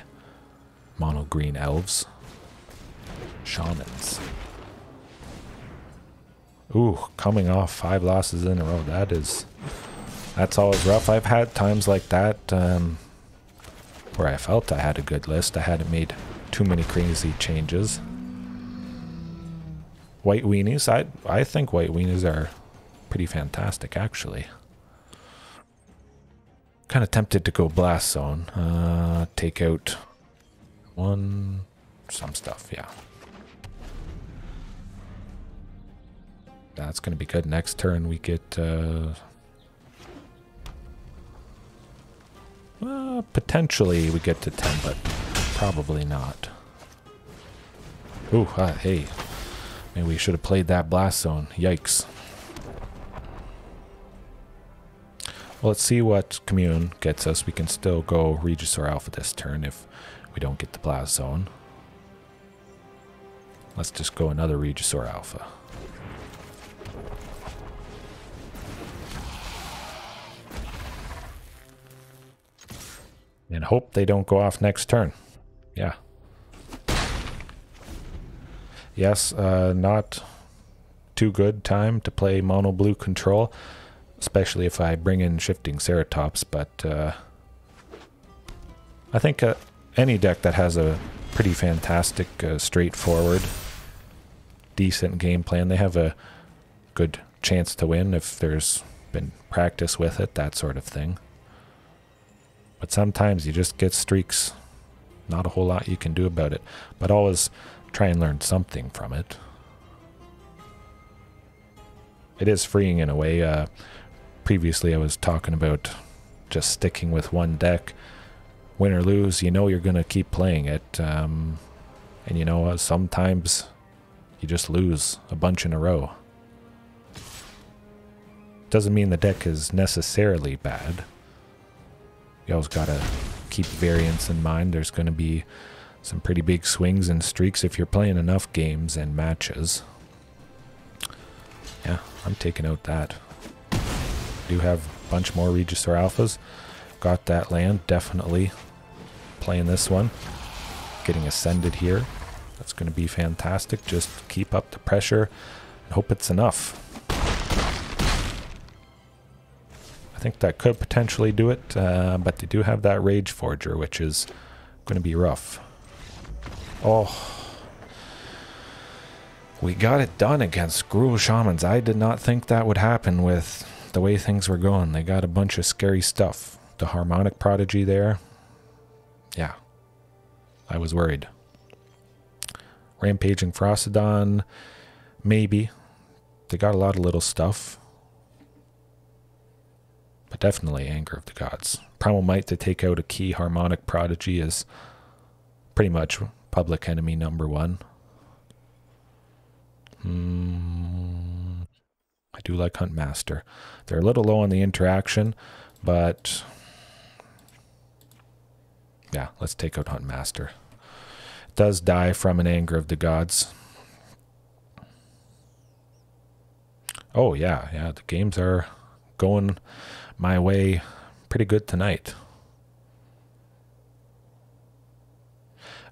S1: mono green elves. Shamans. Ooh, coming off 5 losses in a row. That's always rough. I've had times like that where I felt I had a good list. I hadn't made too many crazy changes. White weenies. I think white weenies are pretty fantastic, actually. Kind of tempted to go Blast Zone. Take out some stuff, yeah. That's going to be good. Next turn we get... potentially we get to 10, but probably not. Ooh, hey. Maybe we should have played that Blast Zone. Yikes. Well, let's see what Commune gets us. We can still go Regisaur Alpha this turn if we don't get the Blast Zone. Let's just go another Regisaur Alpha. And hope they don't go off next turn. Yeah. Yes, not too good time to play mono blue control, especially if I bring in Shifting Ceratops, but I think any deck that has a pretty fantastic, straightforward, decent game plan, they have a good chance to win if there's been practice with it, that sort of thing. But sometimes you just get streaks. Not a whole lot you can do about it. But always try and learn something from it. It is freeing in a way. Previously I was talking about just sticking with one deck. Win or lose, you know you're going to keep playing it. And you know, sometimes you just lose a bunch in a row. Doesn't mean the deck is necessarily bad. You always gotta keep variance in mind. There's gonna be some pretty big swings and streaks if you're playing enough games and matches. Yeah, I'm taking out that. Do have a bunch more Regisaur Alphas. Got that land, definitely playing this one. Getting ascended here. That's gonna be fantastic. Just keep up the pressure and hope it's enough. I think that could potentially do it, but they do have that Rage Forger, which is going to be rough. Oh. We got it done against Gruul Shamans. I did not think that would happen with the way things were going. They got a bunch of scary stuff. The Harmonic Prodigy there. Yeah. I was worried. Rampaging Frostodon. Maybe. They got a lot of little stuff. But definitely Anger of the Gods. Primal Might to take out a key Harmonic Prodigy is pretty much public enemy #1. I do like Huntmaster. They're a little low on the interaction, but yeah, let's take out Huntmaster. It does die from an Anger of the Gods. Oh yeah, the games are going my way pretty good tonight.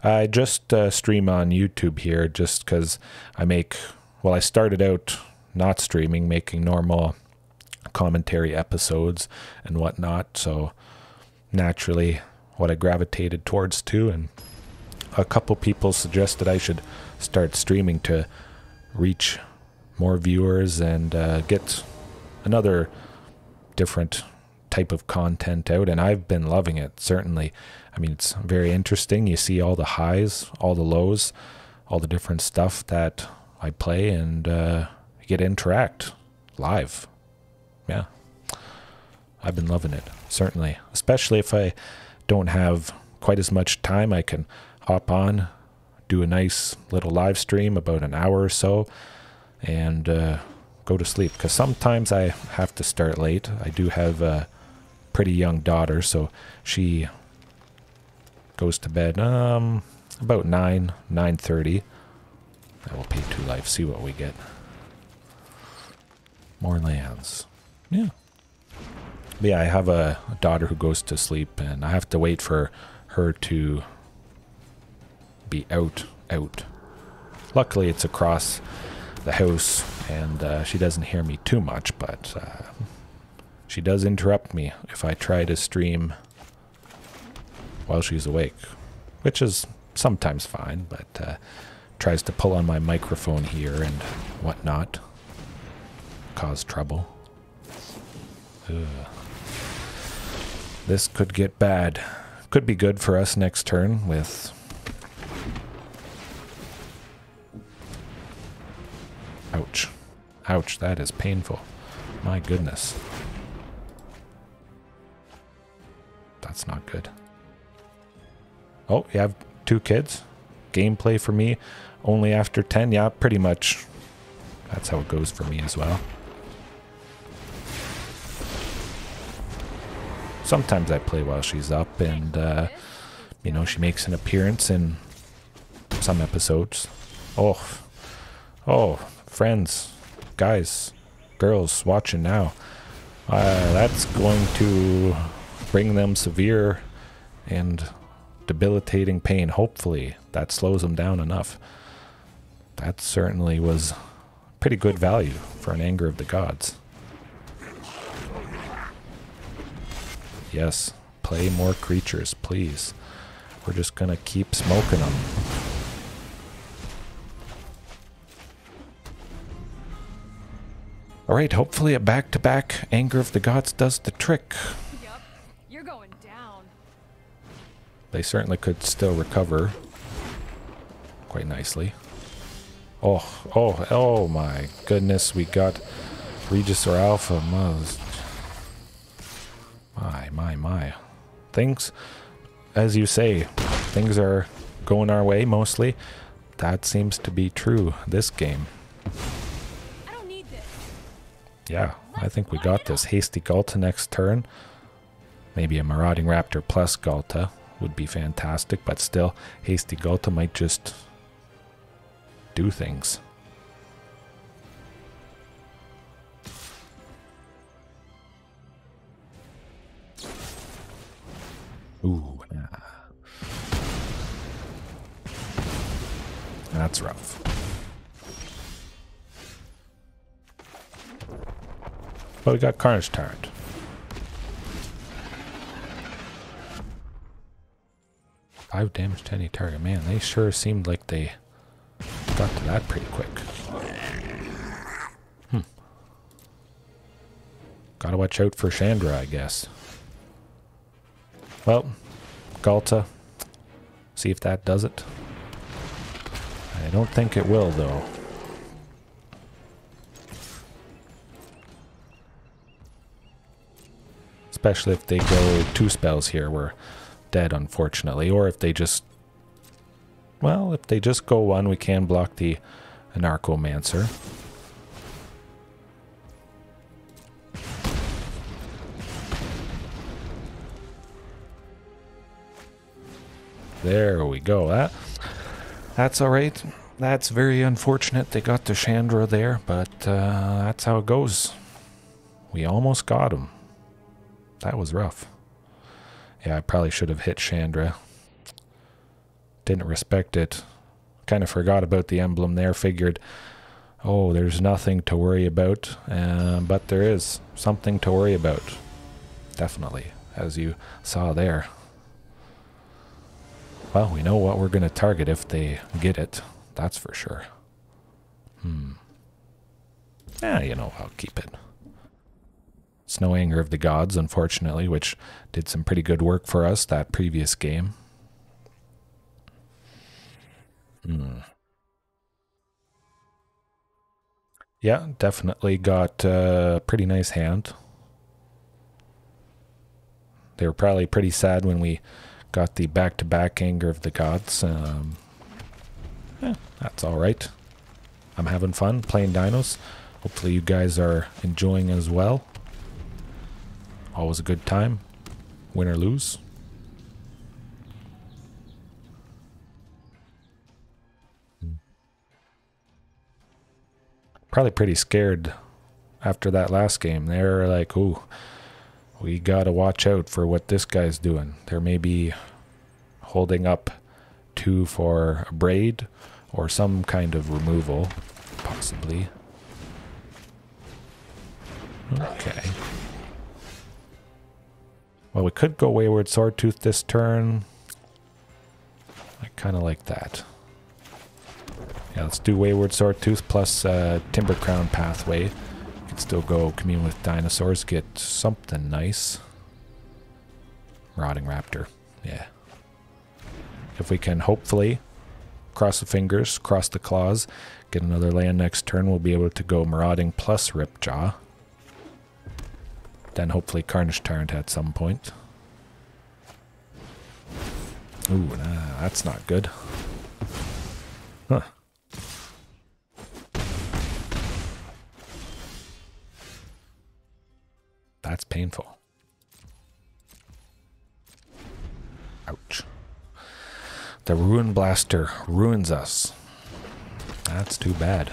S1: I just stream on YouTube here just because I started out not streaming, making normal commentary episodes and whatnot, so naturally what I gravitated towards too, and a couple people suggested I should start streaming to reach more viewers and get another different type of content out, and I've been loving it, certainly. I mean, it's very interesting. You see all the highs, all the lows, all the different stuff that I play, and you get to interact live. Yeah. I've been loving it, certainly. Especially if I don't have quite as much time, I can hop on, do a nice little live stream, about an hour or so, and go to sleep, because sometimes I have to start late. I do have a pretty young daughter, so she goes to bed about 9:30. I will pay 2 life, see what we get. More lands. Yeah. But yeah, I have a daughter who goes to sleep, and I have to wait for her to be out. Luckily, it's across the house, and she doesn't hear me too much, but she does interrupt me if I try to stream while she's awake, which is sometimes fine, but tries to pull on my microphone here and whatnot, cause trouble. Ugh. This could get bad. Could be good for us next turn with... Ouch. Ouch, that is painful. My goodness. That's not good. Oh, you have 2 kids? Gameplay for me only after 10? Yeah, pretty much. That's how it goes for me as well. Sometimes I play while she's up, and, you know, she makes an appearance in some episodes. Oh, friends, guys, girls watching now. That's going to bring them severe and debilitating pain. Hopefully that slows them down enough. That certainly was pretty good value for an Anger of the Gods. Yes, play more creatures, please. We're just gonna keep smoking them. Alright, hopefully a back-to-back Anger of the Gods does the trick.
S2: Yep, you're going down.
S1: They certainly could still recover quite nicely. Oh my goodness, we got Regisaur Alpha. My. Things, as you say, things are going our way mostly. That seems to be true this game.
S2: I don't need this.
S1: Yeah, I think we got this. Hasty Ghalta next turn. Maybe a Marauding Raptor plus Ghalta would be fantastic, but still, Hasty Ghalta might just do things. Ooh, yeah. That's rough. But we got Carnage Tyrant. Five damage to any target. Man, they sure seemed like they got to that pretty quick. Gotta watch out for Chandra, I guess. Well, Ghalta. See if that does it. I don't think it will, though. Especially if they go 2 spells here, we're dead, unfortunately. Or if they just... Well, if they just go 1, we can block the Anarchomancer. There we go. That's alright. That's very unfortunate they got the Chandra there, but that's how it goes. We almost got him. That was rough. Yeah, I probably should have hit Chandra. Didn't respect it. Kind of forgot about the emblem there. Figured, oh, there's nothing to worry about. But there is something to worry about. Definitely, as you saw there. Well, we know what we're going to target if they get it. That's for sure. Yeah, you know, I'll keep it. It's no Anger of the Gods, unfortunately, which did some pretty good work for us that previous game. Yeah, definitely got a pretty nice hand. They were probably pretty sad when we got the back-to-back Anger of the Gods. Yeah, that's alright. I'm having fun playing dinos. Hopefully you guys are enjoying as well. Always a good time, win or lose. Probably pretty scared after that last game. They're like, ooh, we gotta watch out for what this guy's doing. There may be holding up 2 for a braid or some kind of removal, possibly. Okay. Well, we could go Wayward Swordtooth this turn. I kind of like that. Yeah, let's do Wayward Swordtooth plus Cragcrown Pathway. We could still go Commune with Dinosaurs, get something nice. Marauding Raptor, yeah. If we can hopefully cross the fingers, cross the claws, get another land next turn, we'll be able to go Marauding plus Ripjaw. Then hopefully Carnage Tyrant at some point. Ooh, nah, that's not good. Huh. That's painful. Ouch. The Ruin Blaster ruins us. That's too bad.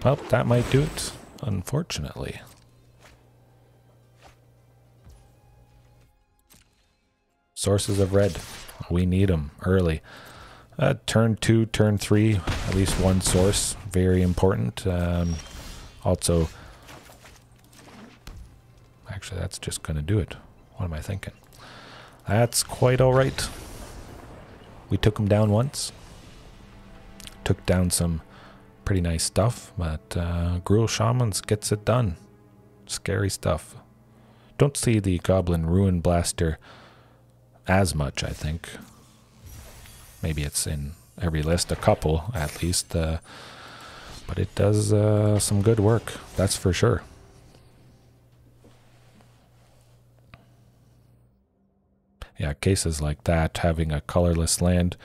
S1: Well, that might do it, unfortunately. Sources of red. We need them early. Turn 2, turn 3, at least one source. Very important. Also, actually, that's just going to do it. What am I thinking? That's quite alright. We took them down once. Took down some pretty nice stuff, but Gruul Shamans gets it done. Scary stuff. Don't see the Goblin Ruin Blaster as much, I think. Maybe it's in every list, a couple at least. But it does some good work, that's for sure. Yeah, cases like that, having a colorless land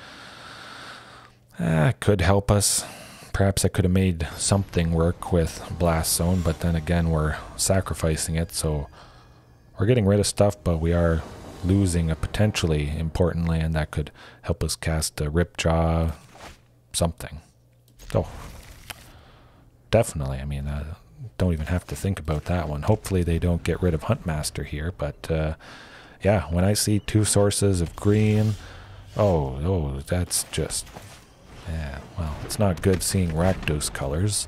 S1: could help us. Perhaps I could have made something work with Blast Zone, but then again, we're sacrificing it, so we're getting rid of stuff, but we are losing a potentially important land that could help us cast a Ripjaw something. So, definitely, I mean, don't even have to think about that one. Hopefully they don't get rid of Huntmaster here, but yeah, when I see two sources of green, oh, that's just, yeah, well, it's not good seeing Rakdos colors,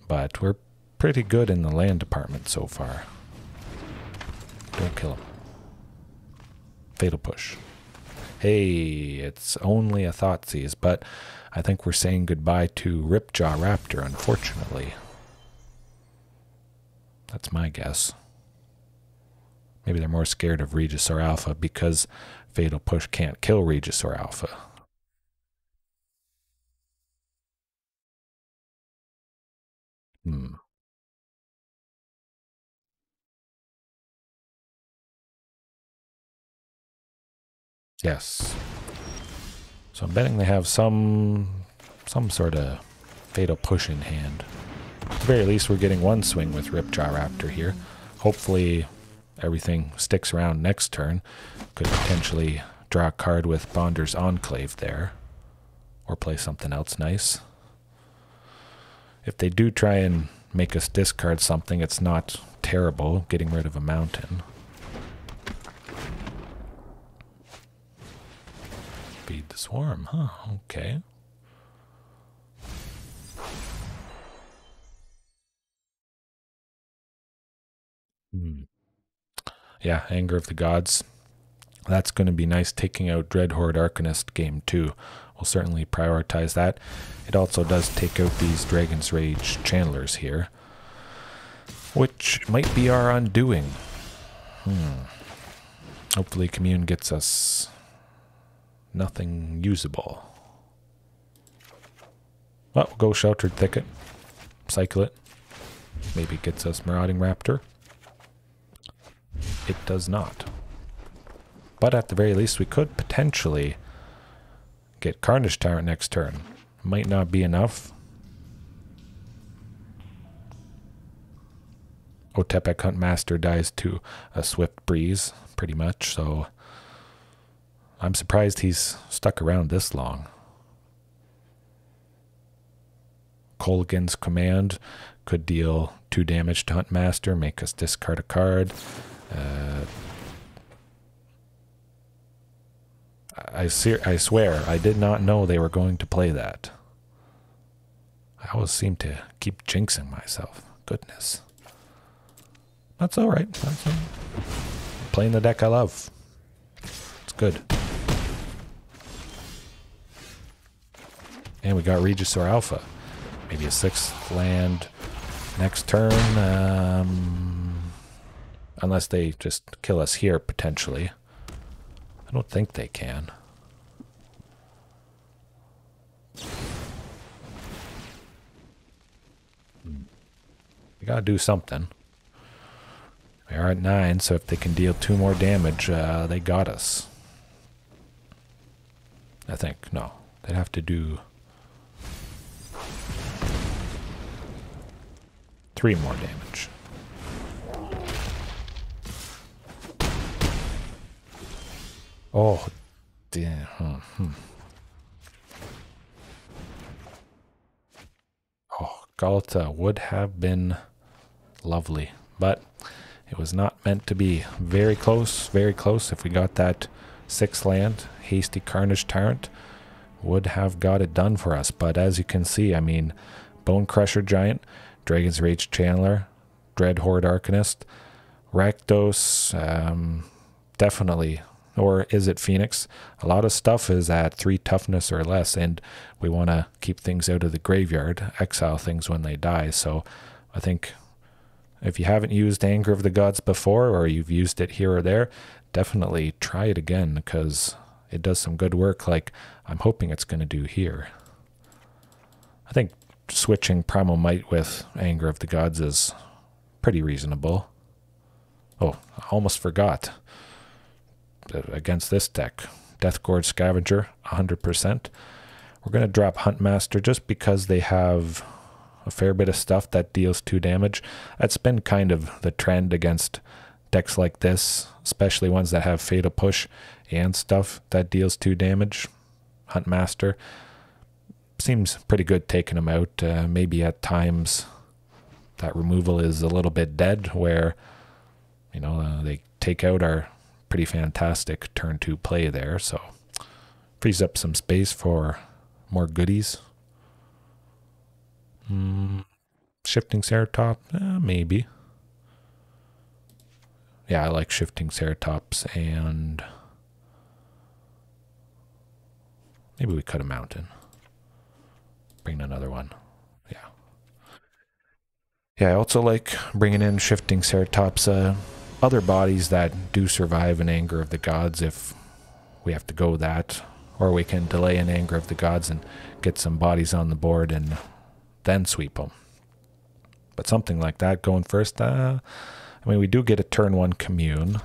S1: but we're pretty good in the land department so far. Don't kill him. Fatal Push. Hey, it's only a Thoughtseize, but I think we're saying goodbye to Ripjaw Raptor, unfortunately. That's my guess. Maybe they're more scared of Regisaur Alpha because Fatal Push can't kill Regisaur Alpha. Yes. So I'm betting they have some sort of Fatal Push in hand. At the very least, we're getting one swing with Ripjaw Raptor here. Hopefully everything sticks around next turn. Could potentially draw a card with Bonders Enclave there. Or play something else nice. If they do try and make us discard something, it's not terrible getting rid of a mountain. Feed the Swarm, huh? Okay. Yeah, Anger of the Gods. That's going to be nice, taking out Dreadhorde Arcanist game 2. We'll certainly prioritize that. It also does take out these Dragon's Rage Channelers here, which might be our undoing. Hopefully Commune gets us nothing usable. Well, we'll go Sheltered Thicket. Cycle it. Maybe it gets us Marauding Raptor. It does not. But at the very least, we could potentially get Carnage Tyrant next turn. Might not be enough. Otepec Huntmaster dies to a Swift Breeze, pretty much, so I'm surprised he's stuck around this long. Kolaghan's Command could deal 2 damage to Huntmaster, make us discard a card. I swear, I did not know they were going to play that. I always seem to keep jinxing myself. Goodness. That's alright. Playing the deck I love. It's good. And we got Regisaur Alpha. Maybe a 6th land next turn. Unless they just kill us here, potentially. I don't think they can. We gotta do something. We are at 9, so if they can deal 2 more damage, they got us. I think. No. They'd have to do 3 more damage. Oh, damn. Oh, Ghalta would have been lovely, but it was not meant to be. Very close, very close. If we got that 6th land, hasty Carnage Tyrant would have got it done for us. But as you can see, I mean, Bone Crusher Giant, Dragon's Rage Channeler, Dread Horde Arcanist, Rakdos, definitely. Or is it Phoenix? A lot of stuff is at 3 toughness or less, and we want to keep things out of the graveyard, exile things when they die. So I think if you haven't used Anger of the Gods before, or you've used it here or there, definitely try it again, because it does some good work like I'm hoping it's going to do here. I think switching Primal Might with Anger of the Gods is pretty reasonable. Oh, I almost forgot. Against this deck, Deathgorge Scavenger, 100%. We're going to drop Huntmaster just because they have a fair bit of stuff that deals 2 damage. That's been kind of the trend against decks like this, especially ones that have Fatal Push and stuff that deals 2 damage. Huntmaster seems pretty good taking them out. Maybe at times that removal is a little bit dead, where, you know, they take out our pretty fantastic turn 2 play there, so frees up some space for more goodies. Shifting Ceratops, maybe. Yeah, I like Shifting Ceratops, and maybe we cut a mountain. Bring another one. Yeah. Yeah, I also like bringing in Shifting Ceratops. Other bodies that do survive an Anger of the Gods if we have to go that, or we can delay an Anger of the Gods and get some bodies on the board and then sweep them. But something like that going first, I mean, we do get a turn 1 Commune,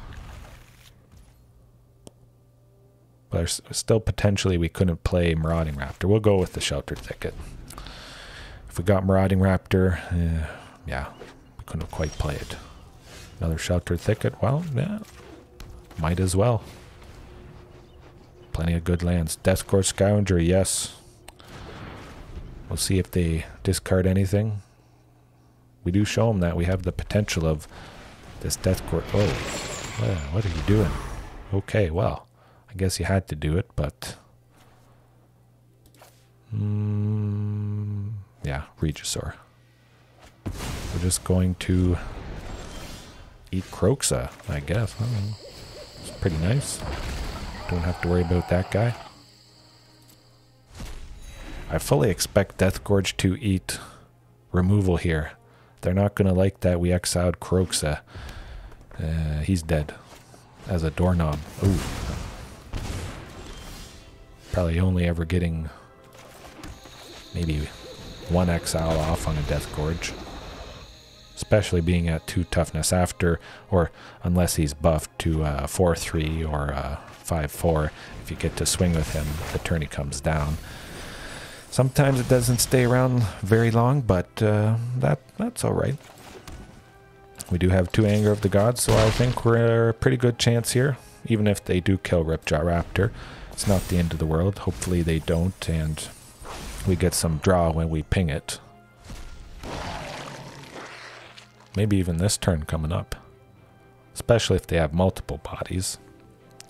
S1: but there's still potentially we couldn't play Marauding Raptor. We'll go with the Sheltered Thicket. If we got Marauding Raptor, yeah, we couldn't quite play it. Another Sheltered Thicket, well, yeah, might as well. Plenty of good lands. Deathgorge Scavenger, yes. We'll see if they discard anything. We do show them that we have the potential of this Deathgorge. Oh, well, what are you doing? Okay, well, I guess you had to do it, but yeah, Regisaur. We're just going to eat Kroxa, I guess. I mean, it's pretty nice. Don't have to worry about that guy. I fully expect Deathgorge to eat removal here. They're not going to like that we exiled Kroxa. He's dead as a doorknob. Ooh. Probably only ever getting maybe 1 exile off on a Deathgorge. Especially being at 2 toughness after, or unless he's buffed to 4-3 or 5-4. If you get to swing with him, the turn he comes down. Sometimes it doesn't stay around very long, but that's all right. We do have 2 Anger of the Gods, so I think we're a pretty good chance here. Even if they do kill Ripjaw Raptor, it's not the end of the world. Hopefully they don't, and we get some draw when we ping it. Maybe even this turn coming up. Especially if they have multiple bodies.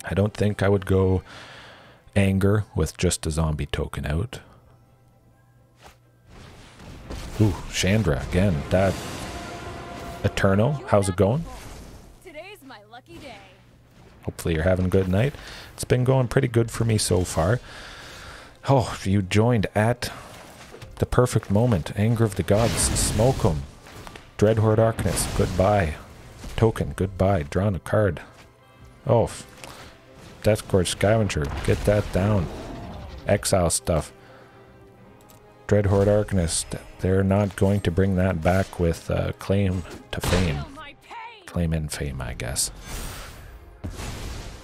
S1: I don't think I would go Anger with just a zombie token out. Ooh, Chandra again. That Eternal, how's it going?
S2: Today's my lucky day.
S1: Hopefully you're having a good night. It's been going pretty good for me so far. Oh, you joined at the perfect moment. Anger of the Gods, smoke 'em. Dreadhorde Arcanist, goodbye. Token, goodbye. Drawn a card. Oh, Deathcourt Scavenger, get that down. Exile stuff. Dreadhorde Arcanist, they're not going to bring that back with Claim to Fame. Claim in Fame, I guess.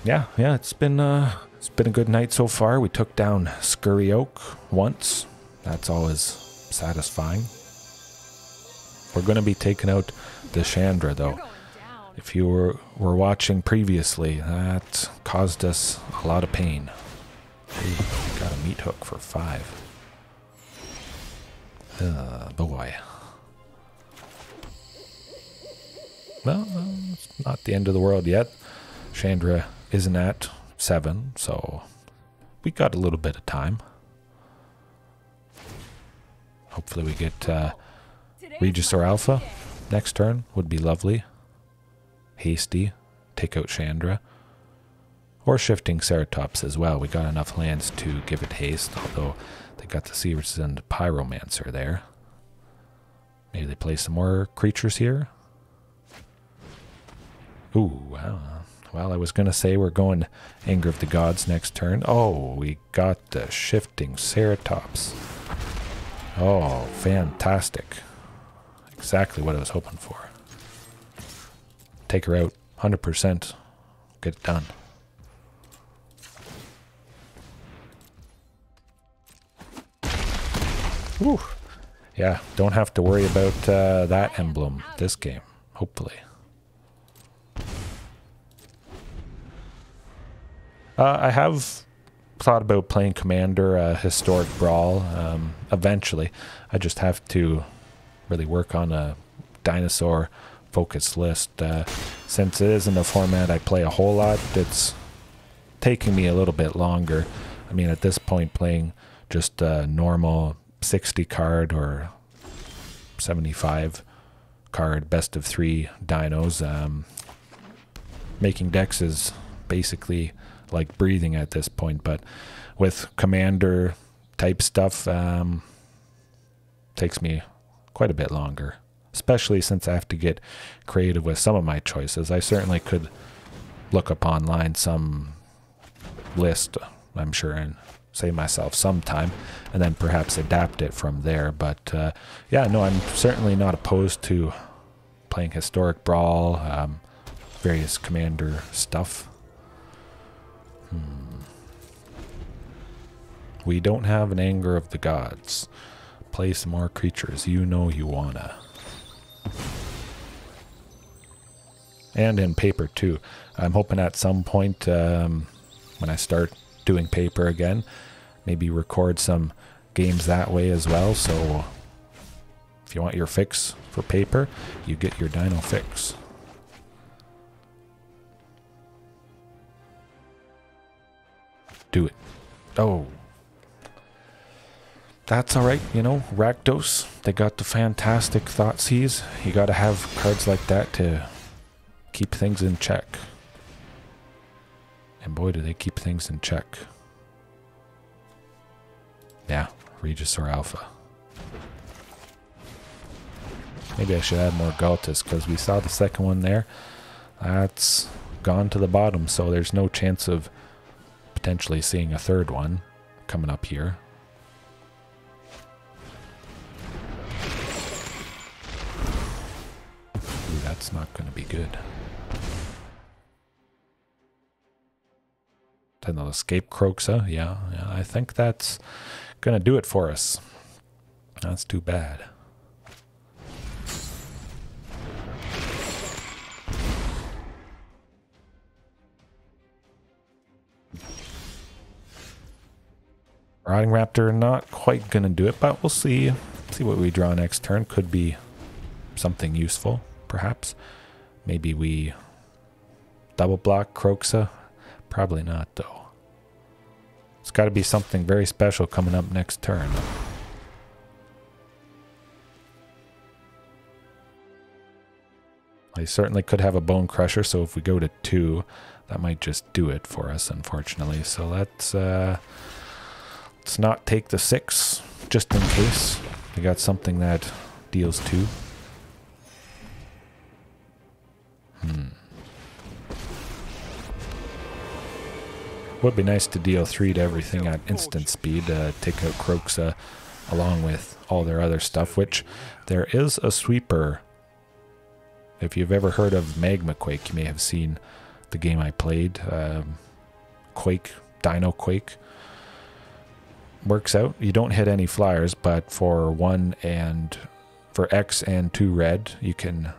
S1: Yeah, it's been a good night so far. We took down Scurry Oak once. That's always satisfying. We're going to be taking out the Chandra, though. If you were watching previously, that caused us a lot of pain. Ooh, got a meat hook for 5. Boy. Well, it's not the end of the world yet. Chandra isn't at 7, so we got a little bit of time. Hopefully we get Regisaur Alpha next turn. Would be lovely. Hasty, take out Chandra. Or Shifting Ceratops as well. We got enough lands to give it haste, although they got the Seasoned Pyromancer there. Maybe they play some more creatures here. Ooh, wow. Well, I was going to say we're going Anger of the Gods next turn. Oh, we got the Shifting Ceratops. Oh, fantastic. Exactly what I was hoping for. Take her out, 100%. Get it done. Whew. Yeah, don't have to worry about that emblem this game, hopefully. I have thought about playing Commander, Historic Brawl, eventually. I just have to really work on a dinosaur focused list. Since it isn't a format I play a whole lot, it's taking me a little bit longer. I mean, at this point, playing just a normal 60 card or 75 card best of 3 dinos, making decks is basically like breathing at this point, but with Commander type stuff, takes me quite a bit longer, especially since I have to get creative with some of my choices. I certainly could look up online some list, I'm sure, and save myself some time and then perhaps adapt it from there. But yeah, no, I'm certainly not opposed to playing Historic Brawl, various Commander stuff. We don't have an Anger of the Gods. Play some more creatures. You know you wanna. And in paper too. I'm hoping at some point when I start doing paper again, maybe record some games that way as well. So if you want your fix for paper, you get your Dino fix. Do it. Oh. That's alright, you know, Rakdos, they got the fantastic Thoughtseize. You gotta have cards like that to keep things in check. And boy, do they keep things in check. Yeah, Regisaur Alpha. Maybe I should add more Ghaltas, because we saw the second one there. That's gone to the bottom, so there's no chance of potentially seeing a third one coming up here. Ooh, that's not going to be good. Then they'll escape Kroxa. Yeah, I think that's going to do it for us. That's too bad. Marauding Raptor, not quite going to do it, but we'll see. See what we draw next turn. Could be something useful, perhaps. Maybe we double block Kroxa. Probably not, though. It's got to be something very special coming up next turn. I certainly could have a Bone Crusher, so if we go to 2, that might just do it for us, unfortunately. So let's not take the 6, just in case. We got something that deals 2. Would be nice to deal 3 to everything at instant speed, take out Garruks along with all their other stuff, which there is a sweeper. If you've ever heard of Magma Quake, you may have seen the game I played. Quake, Dino Quake. Works out. You don't hit any flyers, but for X and 2 red, you can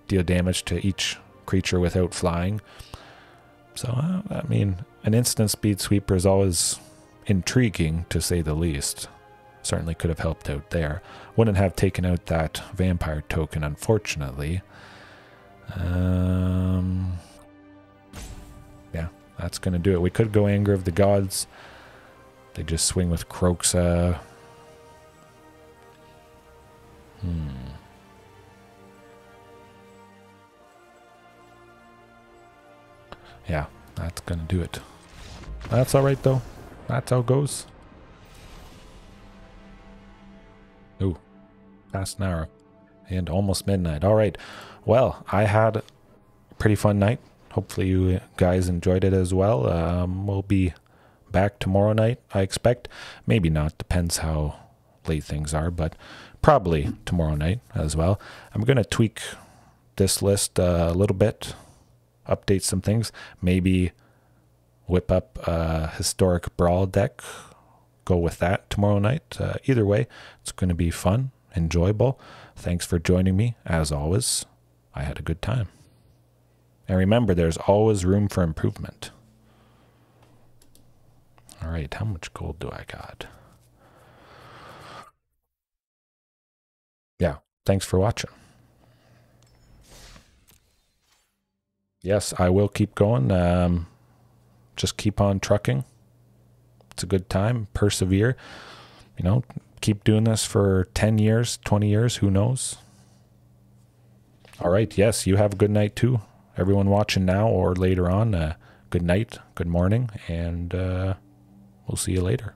S1: deal damage to each creature without flying. So, I mean, an instant speed sweeper is always intriguing, to say the least. Certainly could have helped out there. Wouldn't have taken out that vampire token, unfortunately. Yeah, that's going to do it. We could go Anger of the Gods. They just swing with Garruks. Yeah, that's going to do it. That's alright, though. That's how it goes. Ooh, fast an hour. And almost midnight. Alright. Well, I had a pretty fun night. Hopefully you guys enjoyed it as well. We'll be back tomorrow night, I expect. Maybe not. Depends how late things are. But probably tomorrow night as well. I'm going to tweak this list a little bit. Update some things. Maybe whip up a Historic Brawl deck. Go with that tomorrow night. Either way, it's going to be fun, enjoyable. Thanks for joining me. As always, I had a good time. And remember, there's always room for improvement. All right, how much gold do I got? Yeah, thanks for watching. Yes, I will keep going. Just keep on trucking. It's a good time. Persevere. You know, keep doing this for 10 years, 20 years. Who knows? All right. Yes, you have a good night too. Everyone watching now or later on, good night, good morning, and we'll see you later.